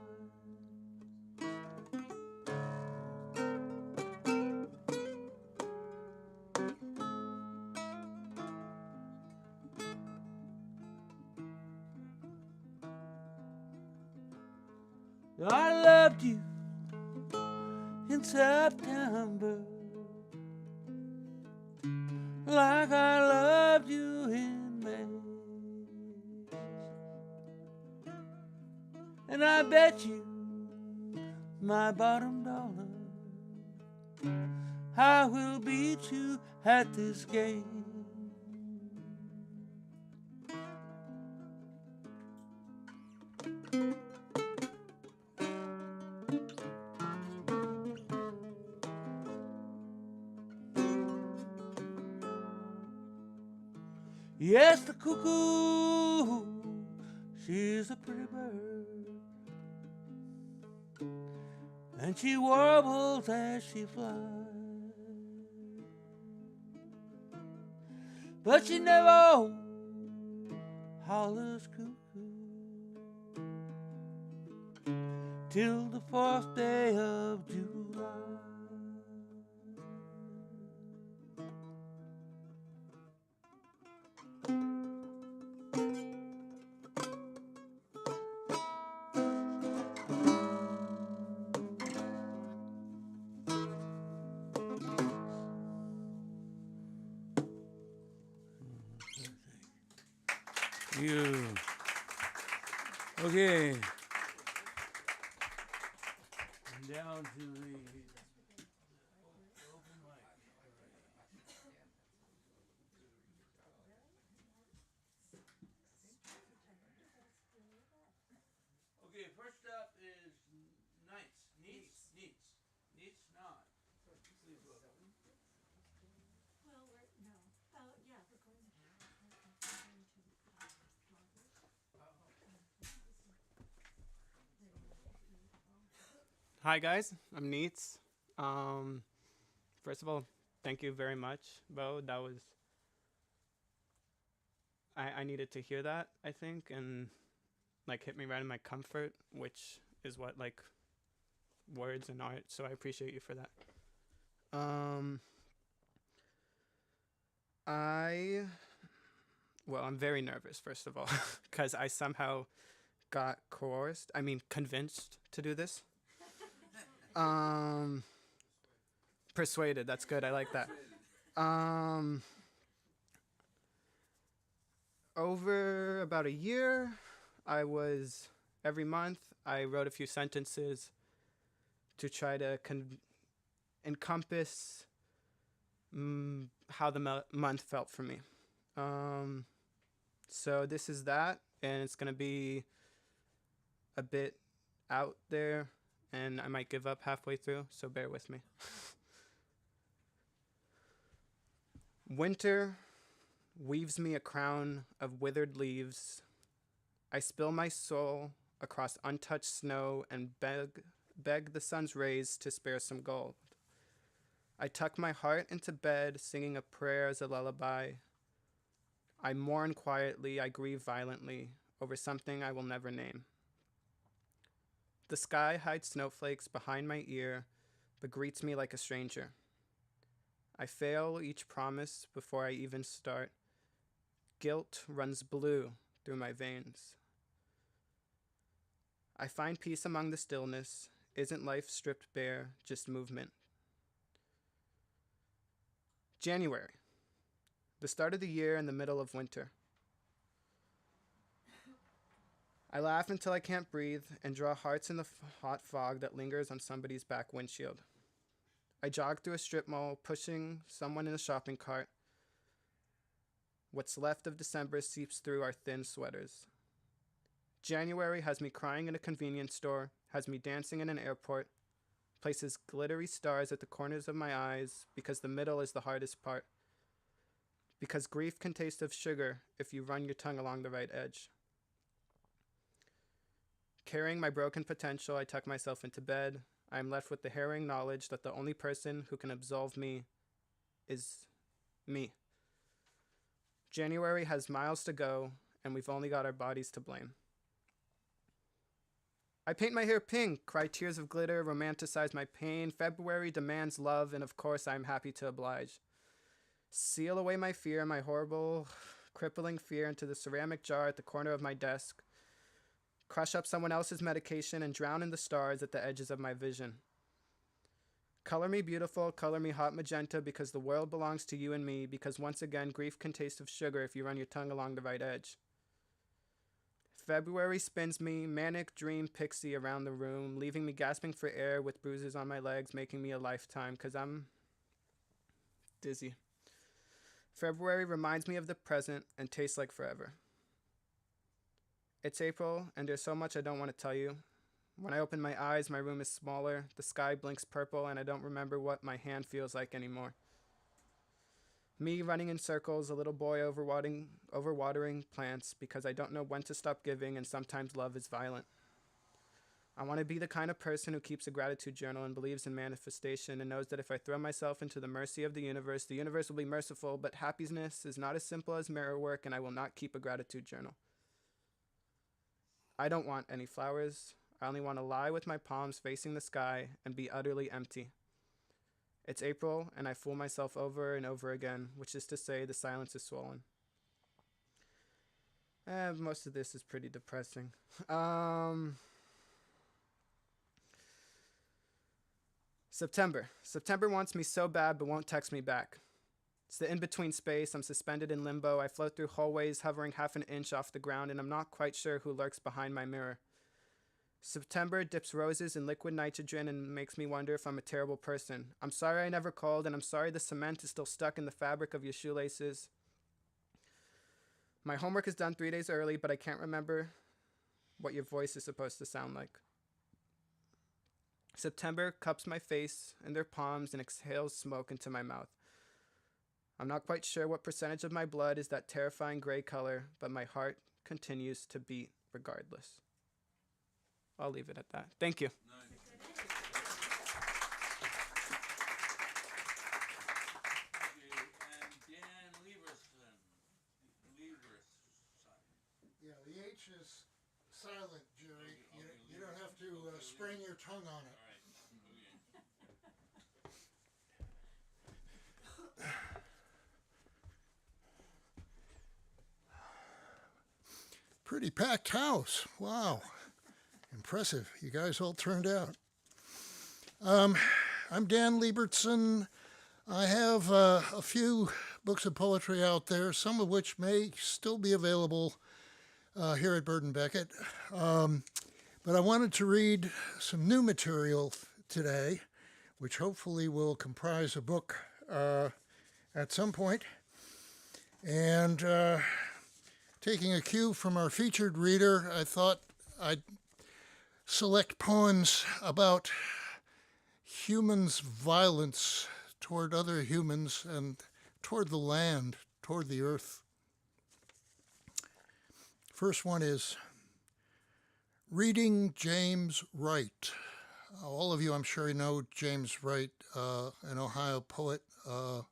I loved you in September, like I loved you in May. And I bet you my bottom dollar I will beat you at this game. Yes, the cuckoo, she's a pretty bird, and she warbles as she flies, but she never hollers cuckoo till the 4th day of July. You. Okay. Down to the open mic. Okay, first up is Neats not. Please welcome. Well, we're, no. Oh, yeah, we're going to. Hi guys, I'm Neats. First of all, thank you very much, Beau. That was I needed to hear that, I think, and like hit me right in my comfort, which is what like words and art. So I appreciate you for that. I well, I'm very nervous first of all because I somehow got convinced to do this. Persuaded. That's good. I like that. Over about a year, every month, I wrote a few sentences to try to encompass how the month felt for me. So this is that, and it's going to be a bit out there, and I might give up halfway through, so bear with me. Winter weaves me a crown of withered leaves. I spill my soul across untouched snow and beg the sun's rays to spare some gold. I tuck my heart into bed, singing a prayer as a lullaby. I mourn quietly, I grieve violently over something I will never name. The sky hides snowflakes behind my ear, but greets me like a stranger. I fail each promise before I even start, Guilt runs blue through my veins. I find peace among the stillness. Isn't life stripped bare, just movement? January, the start of the year in the middle of winter. I laugh until I can't breathe and draw hearts in the hot fog that lingers on somebody's back windshield. I jog through a strip mall, pushing someone in a shopping cart. What's left of December seeps through our thin sweaters. January has me crying in a convenience store, has me dancing in an airport, places glittery stars at the corners of my eyes because the middle is the hardest part. Because grief can taste of sugar if you run your tongue along the right edge. Carrying my broken potential, I tuck myself into bed. I am left with the harrowing knowledge that the only person who can absolve me is me. January has miles to go, and we've only got our bodies to blame. I paint my hair pink, cry tears of glitter, romanticize my pain. February demands love, and of course I am happy to oblige. Seal away my fear, my horrible, crippling fear, into the ceramic jar at the corner of my desk. Crush up someone else's medication and drown in the stars at the edges of my vision. Color me beautiful, color me hot magenta, because the world belongs to you and me, because once again, grief can taste of sugar if you run your tongue along the right edge. February spins me, manic dream pixie, around the room, leaving me gasping for air with bruises on my legs, making me a lifetime, because I'm dizzy. February reminds me of the present and tastes like forever. It's April, and there's so much I don't want to tell you. When I open my eyes, my room is smaller, the sky blinks purple, and I don't remember what my hand feels like anymore. Me running in circles, a little boy overwatering plants because I don't know when to stop giving, and sometimes love is violent. I want to be the kind of person who keeps a gratitude journal and believes in manifestation and knows that if I throw myself into the mercy of the universe will be merciful, but happiness is not as simple as mirror work, and I will not keep a gratitude journal. I don't want any flowers. I only want to lie with my palms facing the sky and be utterly empty. It's April, and I fool myself over and over again, which is to say the silence is swollen. Most of this is pretty depressing. September. September wants me so bad but won't text me back. It's the in-between space. I'm suspended in limbo. I float through hallways hovering half an inch off the ground, and I'm not quite sure who lurks behind my mirror. September dips roses in liquid nitrogen and makes me wonder if I'm a terrible person. I'm sorry I never called, and I'm sorry the cement is still stuck in the fabric of your shoelaces. My homework is done 3 days early, but I can't remember what your voice is supposed to sound like. September cups my face in their palms and exhales smoke into my mouth. I'm not quite sure what percentage of my blood is that terrifying gray color, but my heart continues to beat regardless. I'll leave it at that. Thank you. And Dan Lieberson. Yeah, the H is silent, Jerry. You don't have to sprain your tongue on it. Pretty packed house. Wow. Impressive. You guys all turned out. I'm Dan Liebertson. I have a few books of poetry out there, some of which may still be available here at Bird and Beckett. But I wanted to read some new material today, which hopefully will comprise a book at some point. And taking a cue from our featured reader, I thought I'd select poems about humans' violence toward other humans and toward the land, toward the earth. First one is Reading James Wright. All of you, I'm sure, know James Wright, an Ohio poet of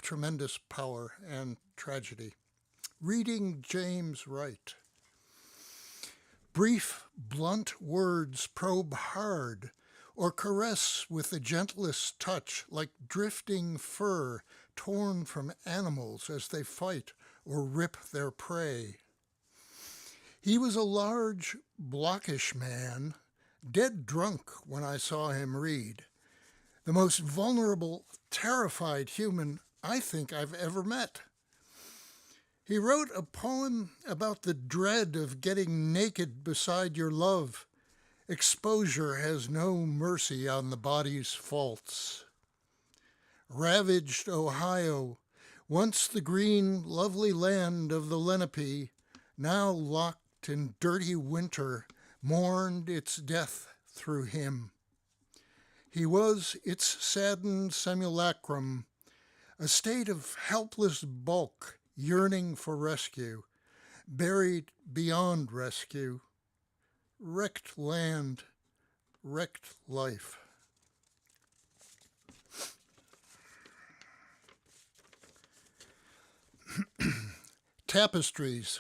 tremendous power and tragedy. Reading James Wright. Brief, blunt words probe hard, or caress with the gentlest touch, like drifting fur torn from animals as they fight or rip their prey. He was a large, blockish man, dead drunk when I saw him read. The most vulnerable, terrified human I think I've ever met. He wrote a poem about the dread of getting naked beside your love. Exposure has no mercy on the body's faults. Ravaged Ohio, once the green, lovely land of the Lenape, now locked in dirty winter, mourned its death through him. He was its saddened simulacrum, a state of helpless bulk yearning for rescue, buried beyond rescue, wrecked land, wrecked life. Tapestries.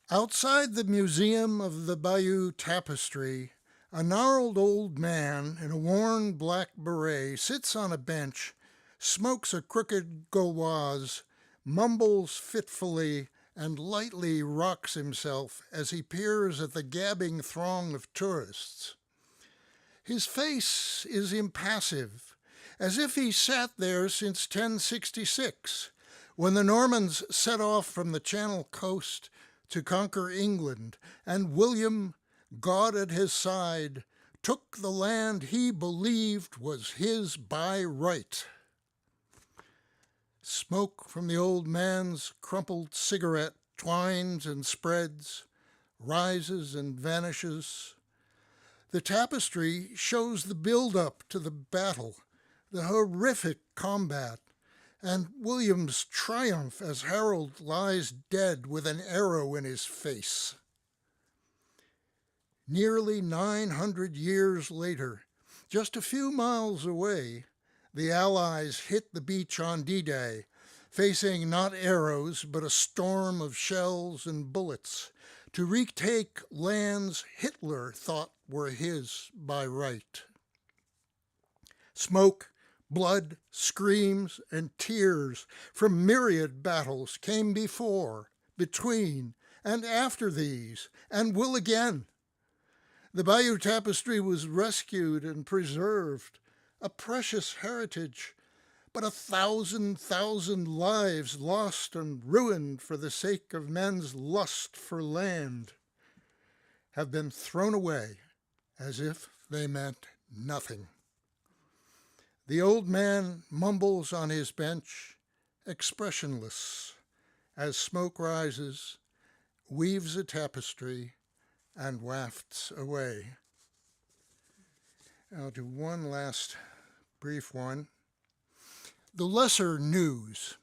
Outside the Museum of the Bayeux Tapestry, a gnarled old man in a worn black beret sits on a bench, smokes a crooked Gauloise, mumbles fitfully, and lightly rocks himself as he peers at the gabbing throng of tourists. His face is impassive, as if he sat there since 1066, when the Normans set off from the Channel coast to conquer England, and William, God at his side, took the land he believed was his by right. Smoke from the old man's crumpled cigarette twines and spreads, rises and vanishes. The tapestry shows the build-up to the battle, the horrific combat, and William's triumph as Harold lies dead with an arrow in his face. Nearly 900 years later, just a few miles away, the Allies hit the beach on D-Day, facing not arrows but a storm of shells and bullets, to retake lands Hitler thought were his by right. Smoke, blood, screams, and tears from myriad battles came before, between, and after these, and will again. The Bayeux Tapestry was rescued and preserved, a precious heritage, but 1,000 lives lost and ruined for the sake of men's lust for land have been thrown away as if they meant nothing. The old man mumbles on his bench, expressionless, as smoke rises, weaves a tapestry, and wafts away. I'll do one last brief one. The lesser news.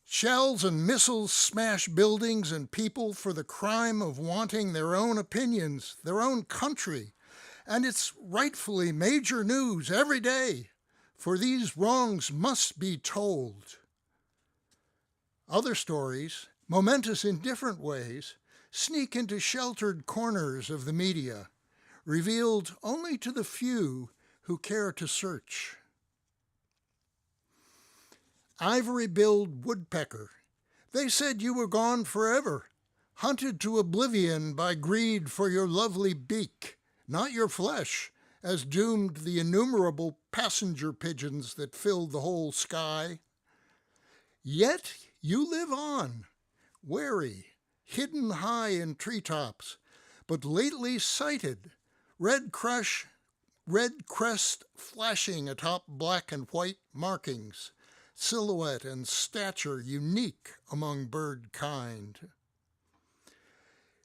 Shells and missiles smash buildings and people for the crime of wanting their own opinions, their own country, and it's rightfully major news every day, for these wrongs must be told. Other stories, momentous in different ways, sneak into sheltered corners of the media, revealed only to the few who care to search. Ivory-billed woodpecker, they said you were gone forever, hunted to oblivion by greed for your lovely beak, not your flesh, as doomed the innumerable passenger pigeons that filled the whole sky. Yet you live on, wary, hidden high in treetops, but lately sighted, red crest flashing atop black and white markings, silhouette and stature unique among bird kind.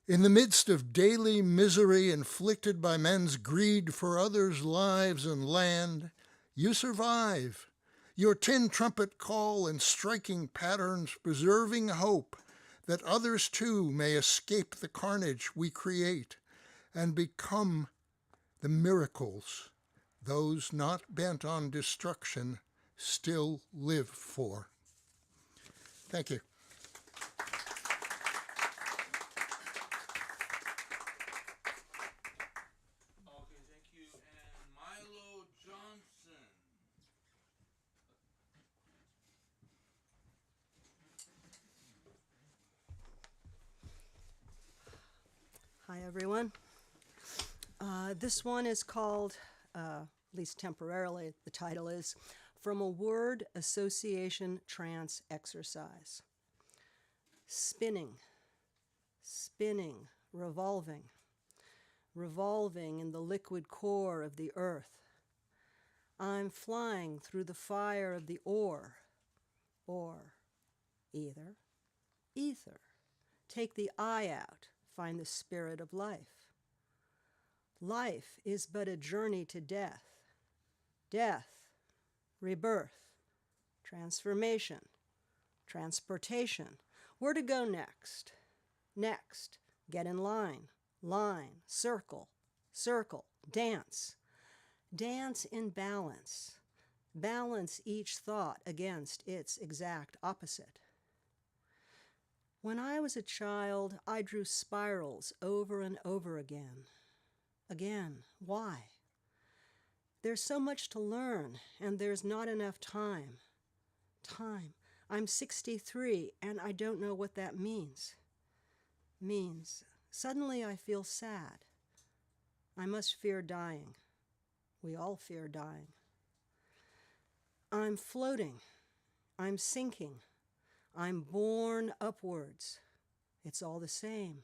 In the midst of daily misery inflicted by men's greed for others' lives and land, you survive, your tin trumpet call in striking patterns preserving hope that others too may escape the carnage we create and become the miracles those not bent on destruction still live for. Thank you. Okay, thank you. And Milo Johnson. everyone. This one is called, at least temporarily, the title is From a Word Association Trance Exercise. Spinning, spinning, revolving, revolving in the liquid core of the earth. I'm flying through the fire of the ore, either, ether. Take the I out, find the spirit of life. Life is but a journey to death. Death, rebirth, transformation, transportation. Where to go next? Next, get in line, line, circle, circle, dance. Dance in balance. Balance each thought against its exact opposite. When I was a child, I drew spirals over and over again. Again, why? There's so much to learn, and there's not enough time. Time. I'm 63, and I don't know what that means. Means, suddenly I feel sad. I must fear dying. We all fear dying. I'm floating. I'm sinking. I'm borne upwards. It's all the same.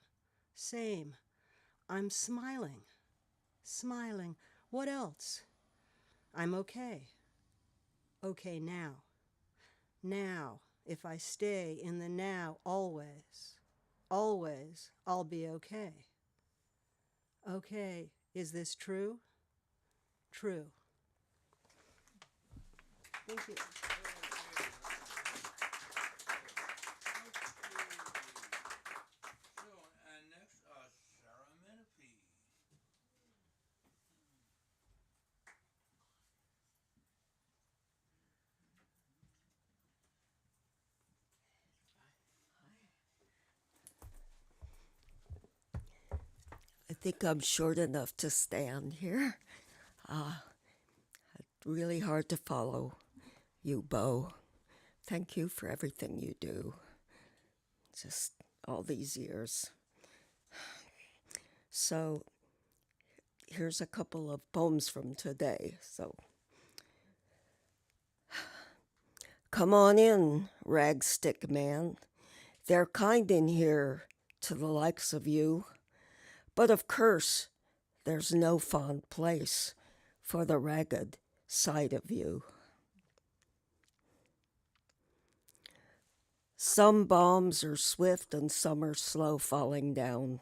Same. I'm smiling. Smiling. What else? I'm okay. Okay now. Now, if I stay in the now always, always, I'll be okay. Okay, is this true? True. Thank you. So, and next, Sarah Menifee. I think I'm short enough to stand here. Really hard to follow you, Beau. Thank you for everything you do. Just all these years. So, here's a couple of poems from today. So, come on in, ragstick man. They're kind in here to the likes of you. But of course, there's no fond place for the ragged side of you. Some bombs are swift and some are slow falling down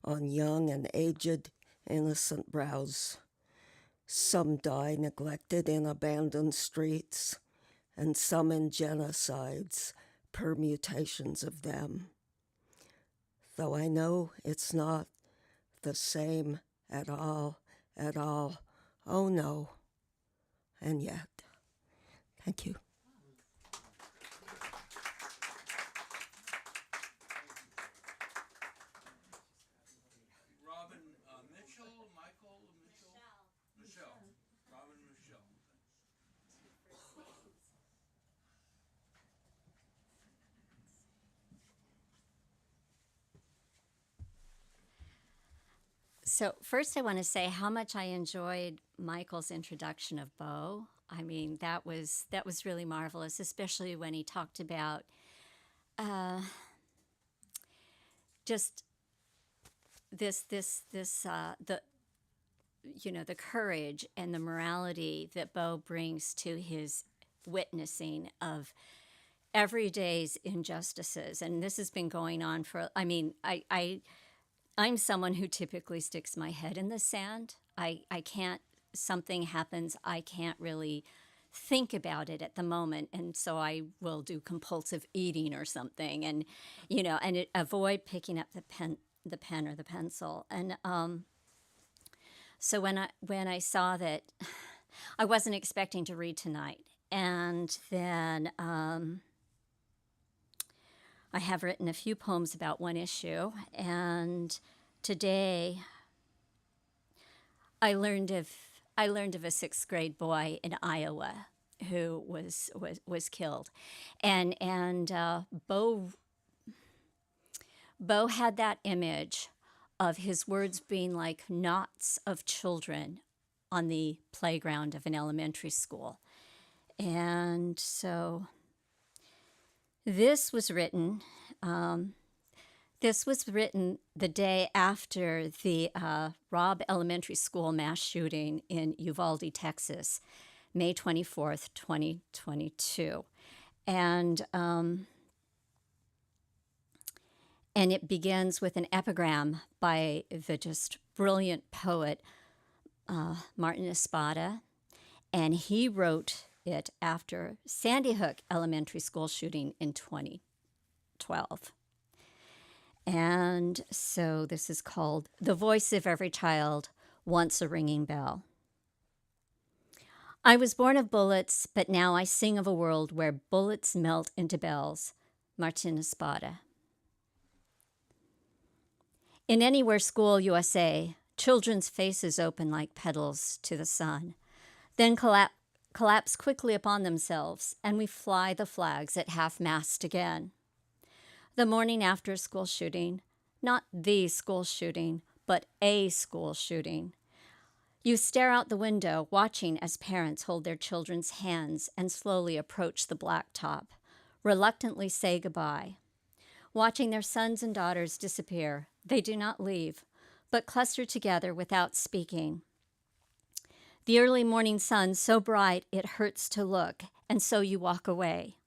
on young and aged, innocent brows. Some die neglected in abandoned streets, and some in genocides, permutations of them. Though I know it's not the same at all, oh no, and yet. Thank you. Robin Mitchell, Michael Mitchell? Michelle. Robin Michelle. So first I want to say how much I enjoyed Michael's introduction of Beau. I mean, that was really marvelous, especially when he talked about just the courage and the morality that Beau brings to his witnessing of everyday's injustices. And this has been going on for, I mean, I'm someone who typically sticks my head in the sand. I can't, something happens, I can't really think about it at the moment, and so I will do compulsive eating or something, and avoid picking up the pen or the pencil. And so when I saw that, I wasn't expecting to read tonight, and then I have written a few poems about one issue, and today I learned of a sixth grade boy in Iowa who was killed, and Beau had that image of his words being like knots of children on the playground of an elementary school. And so this was written the day after the Robb Elementary School mass shooting in Uvalde, Texas, May 24th, 2022. And it begins with an epigram by the just brilliant poet Martin Espada. And he wrote it after Sandy Hook Elementary School shooting in 2012. And so this is called The Voice of Every Child, Once a Ringing Bell. I was born of bullets, but now I sing of a world where bullets melt into bells. Martin Espada. In Anywhere School, USA, children's faces open like petals to the sun, then collapse quickly upon themselves, and we fly the flags at half-mast again. The morning after a school shooting, not the school shooting, but a school shooting. You stare out the window, watching as parents hold their children's hands and slowly approach the blacktop, reluctantly say goodbye. Watching their sons and daughters disappear, they do not leave, but cluster together without speaking. The early morning sun so bright it hurts to look, and so you walk away.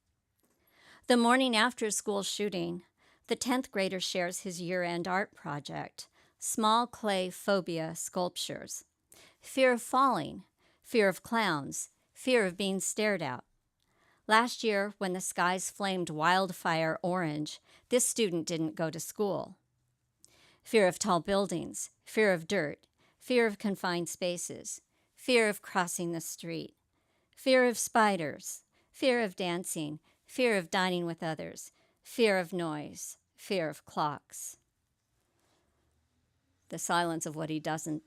The morning after a school shooting, the 10th grader shares his year-end art project, small clay phobia sculptures. Fear of falling, fear of clowns, fear of being stared at. Last year, when the skies flamed wildfire orange, this student didn't go to school. Fear of tall buildings, fear of dirt, fear of confined spaces, fear of crossing the street, fear of spiders, fear of dancing, fear of dining with others, fear of noise, fear of clocks. The silence of what he doesn't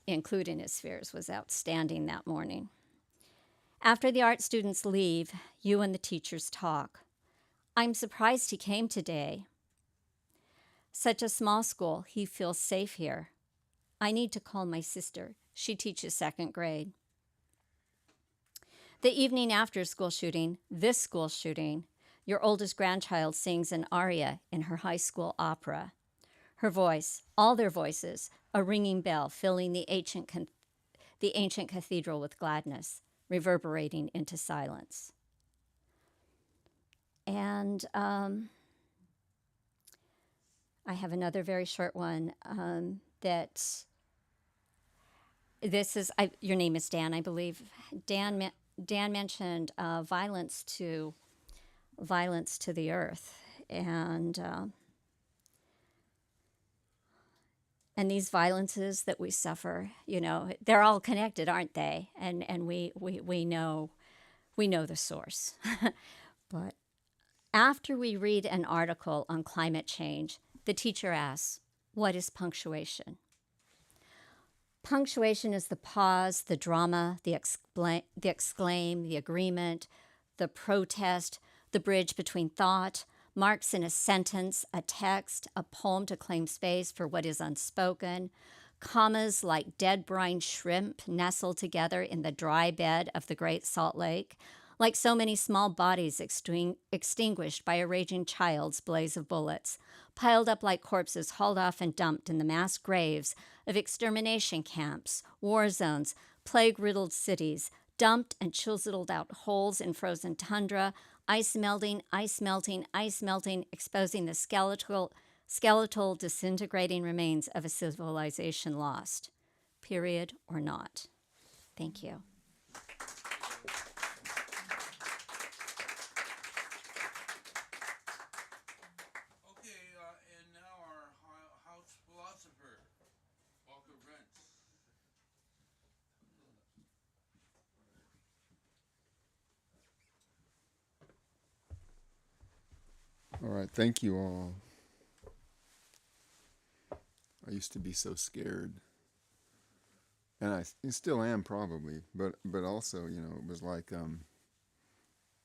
include in his fears was outstanding that morning. After the art students leave, you and the teachers talk. I'm surprised he came today. Such a small school, he feels safe here. I need to call my sister. She teaches 2nd grade. The evening after school shooting, this school shooting, your oldest grandchild sings an aria in her high school opera. Her voice, all their voices, a ringing bell filling the ancient cathedral with gladness, reverberating into silence. And I have another very short one that this is, your name is Dan, I believe. Dan mentioned violence to the earth, and these violences that we suffer, they're all connected, aren't they? And we know the source. But after we read an article on climate change, the teacher asks, what is punctuation? Punctuation is the pause, the drama, the exclaim, the agreement, the protest, the bridge between thought, marks in a sentence, a text, a poem to claim space for what is unspoken, commas like dead brine shrimp nestled together in the dry bed of the Great Salt Lake, like so many small bodies extinguished by a raging child's blaze of bullets, piled up like corpses hauled off and dumped in the mass graves of extermination camps, war zones, plague-riddled cities, dumped and chiseled out holes in frozen tundra, ice melting, exposing the skeletal disintegrating remains of a civilization lost. Period or not. Thank you. And now our house philosopher, Walker Brents. All right, thank you all. I used to be so scared, and I still am probably, but also, it was like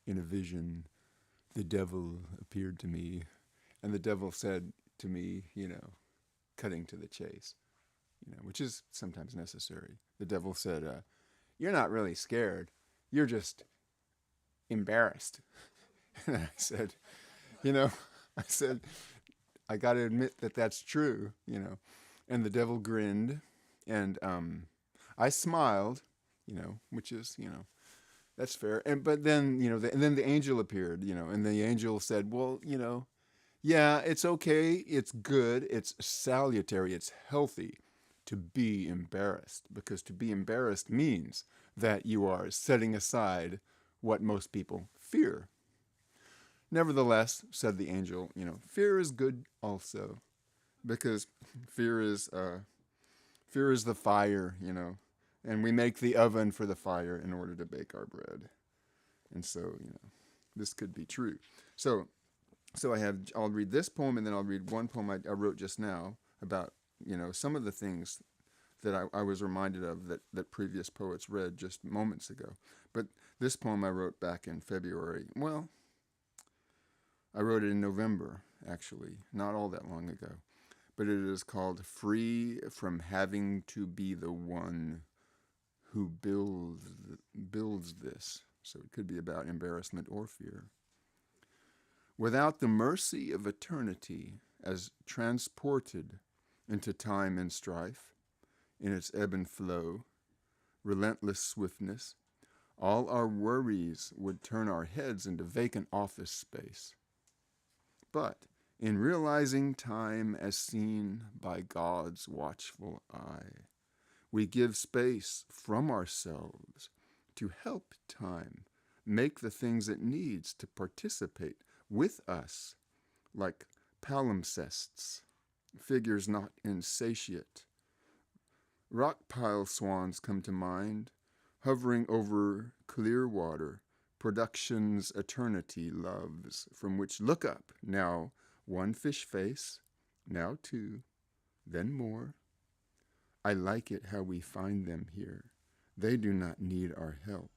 in a vision, the devil appeared to me, and the devil said to me, cutting to the chase, which is sometimes necessary. The devil said, "You're not really scared. You're just embarrassed." And I said, I got to admit that that's true, And the devil grinned, and I smiled, which is, that's fair. But then, and then the angel appeared, and the angel said, well, yeah, it's okay, it's good, it's salutary, it's healthy to be embarrassed, because to be embarrassed means that you are setting aside what most people fear. Nevertheless, said the angel, fear is good also, because fear is the fire, and we make the oven for the fire in order to bake our bread. And so, this could be true. So I'll read this poem, and then I'll read one poem I wrote just now about, some of the things that I was reminded of that previous poets read just moments ago. But this poem I wrote back in February. Well, I wrote it in November, actually, not all that long ago. But it is called Free from Having to Be the One Who Builds This. So it could be about embarrassment or fear. Without the mercy of eternity as transported into time and strife, in its ebb and flow, relentless swiftness, all our worries would turn our heads into vacant office space. But in realizing time as seen by God's watchful eye, we give space from ourselves to help time make the things it needs to participate with us, like palimpsests, figures not insatiate. Rock pile swans come to mind, hovering over clear water, production's eternity loves, from which look up, now one fish face, now two, then more. I like it how we find them here. They do not need our help.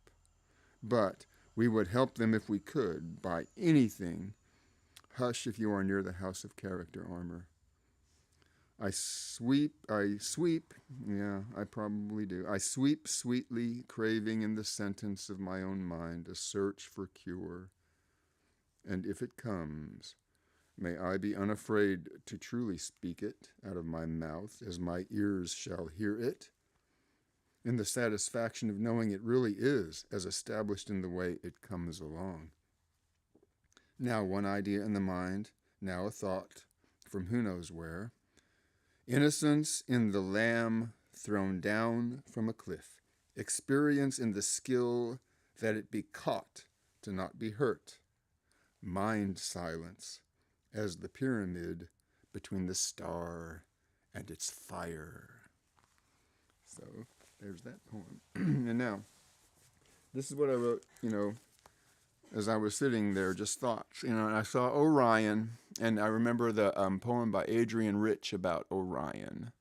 But we would help them if we could, by anything. Hush if you are near the house of character armor. I sweep, yeah, I probably do. I sweep sweetly, craving in the sentence of my own mind a search for cure. And if it comes, may I be unafraid to truly speak it out of my mouth, as my ears shall hear it, in the satisfaction of knowing it really is as established in the way it comes along. Now one idea in the mind, now a thought from who knows where. Innocence in the lamb thrown down from a cliff. Experience in the skill that it be caught to not be hurt. Mind silence as the pyramid between the star and its fire. So there's that poem. And now, this is what I wrote, as I was sitting there, just thoughts. And I saw Orion, and I remember the poem by Adrian Rich about Orion.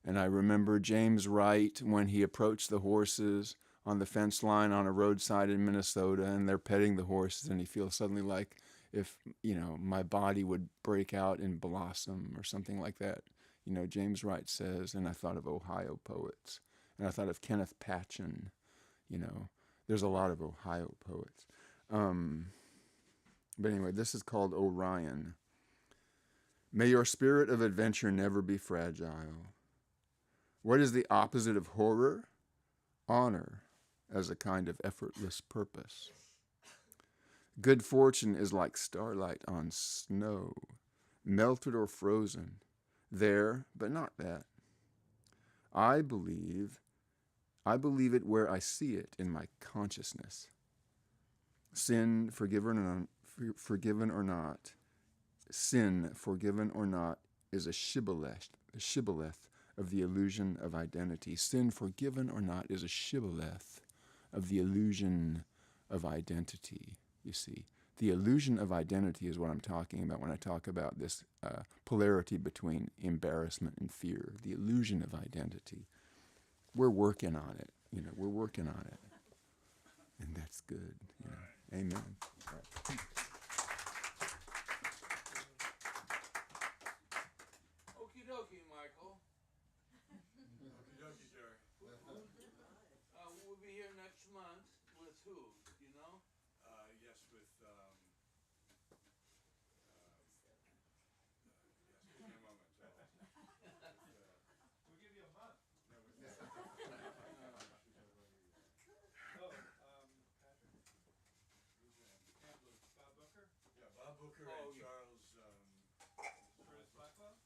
And I remember James Wright when he approached the horses on the fence line on a roadside in Minnesota, and they're petting the horses, and he feels suddenly like if, my body would break out in blossom or something like that. James Wright says, and I thought of Ohio poets. And I thought of Kenneth Patchen, There's a lot of Ohio poets. But anyway, this is called Orion. May your spirit of adventure never be fragile. What is the opposite of horror? Honor as a kind of effortless purpose. Good fortune is like starlight on snow, melted or frozen, there, but not that. I believe it where I see it in my consciousness. Sin, forgiven or not, sin, forgiven or not, is a shibboleth of the illusion of identity. Sin, forgiven or not, is a shibboleth of the illusion of identity, you see. The illusion of identity is what I'm talking about when I talk about this polarity between embarrassment and fear. The illusion of identity. We're working on it, we're working on it. And that's good, Amen. All right. Okie dokie, Mike. be here next month with who? You know? Yes, with yes, give me a moment. We'll give you a month. No, Patrick. Bob Booker. yeah, Bob Booker Oh, and yeah. Charles. Curtis Blackwell.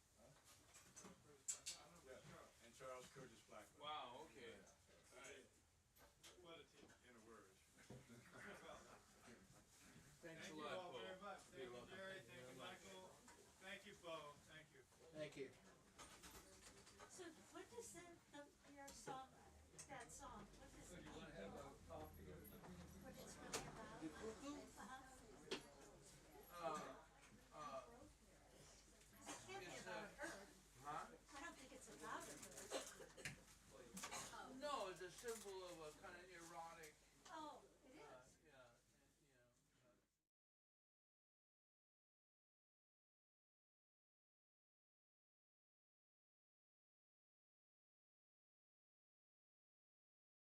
And Charles Curtis Blackwell. Wow, okay. What a team. In a word. Well, Thanks thank a you lot, all Bo. very much. Thank You're you, welcome. Jerry. Thank you, Michael. Thank you, Bo. Thank you. Thank you. So what does that, your song, that song,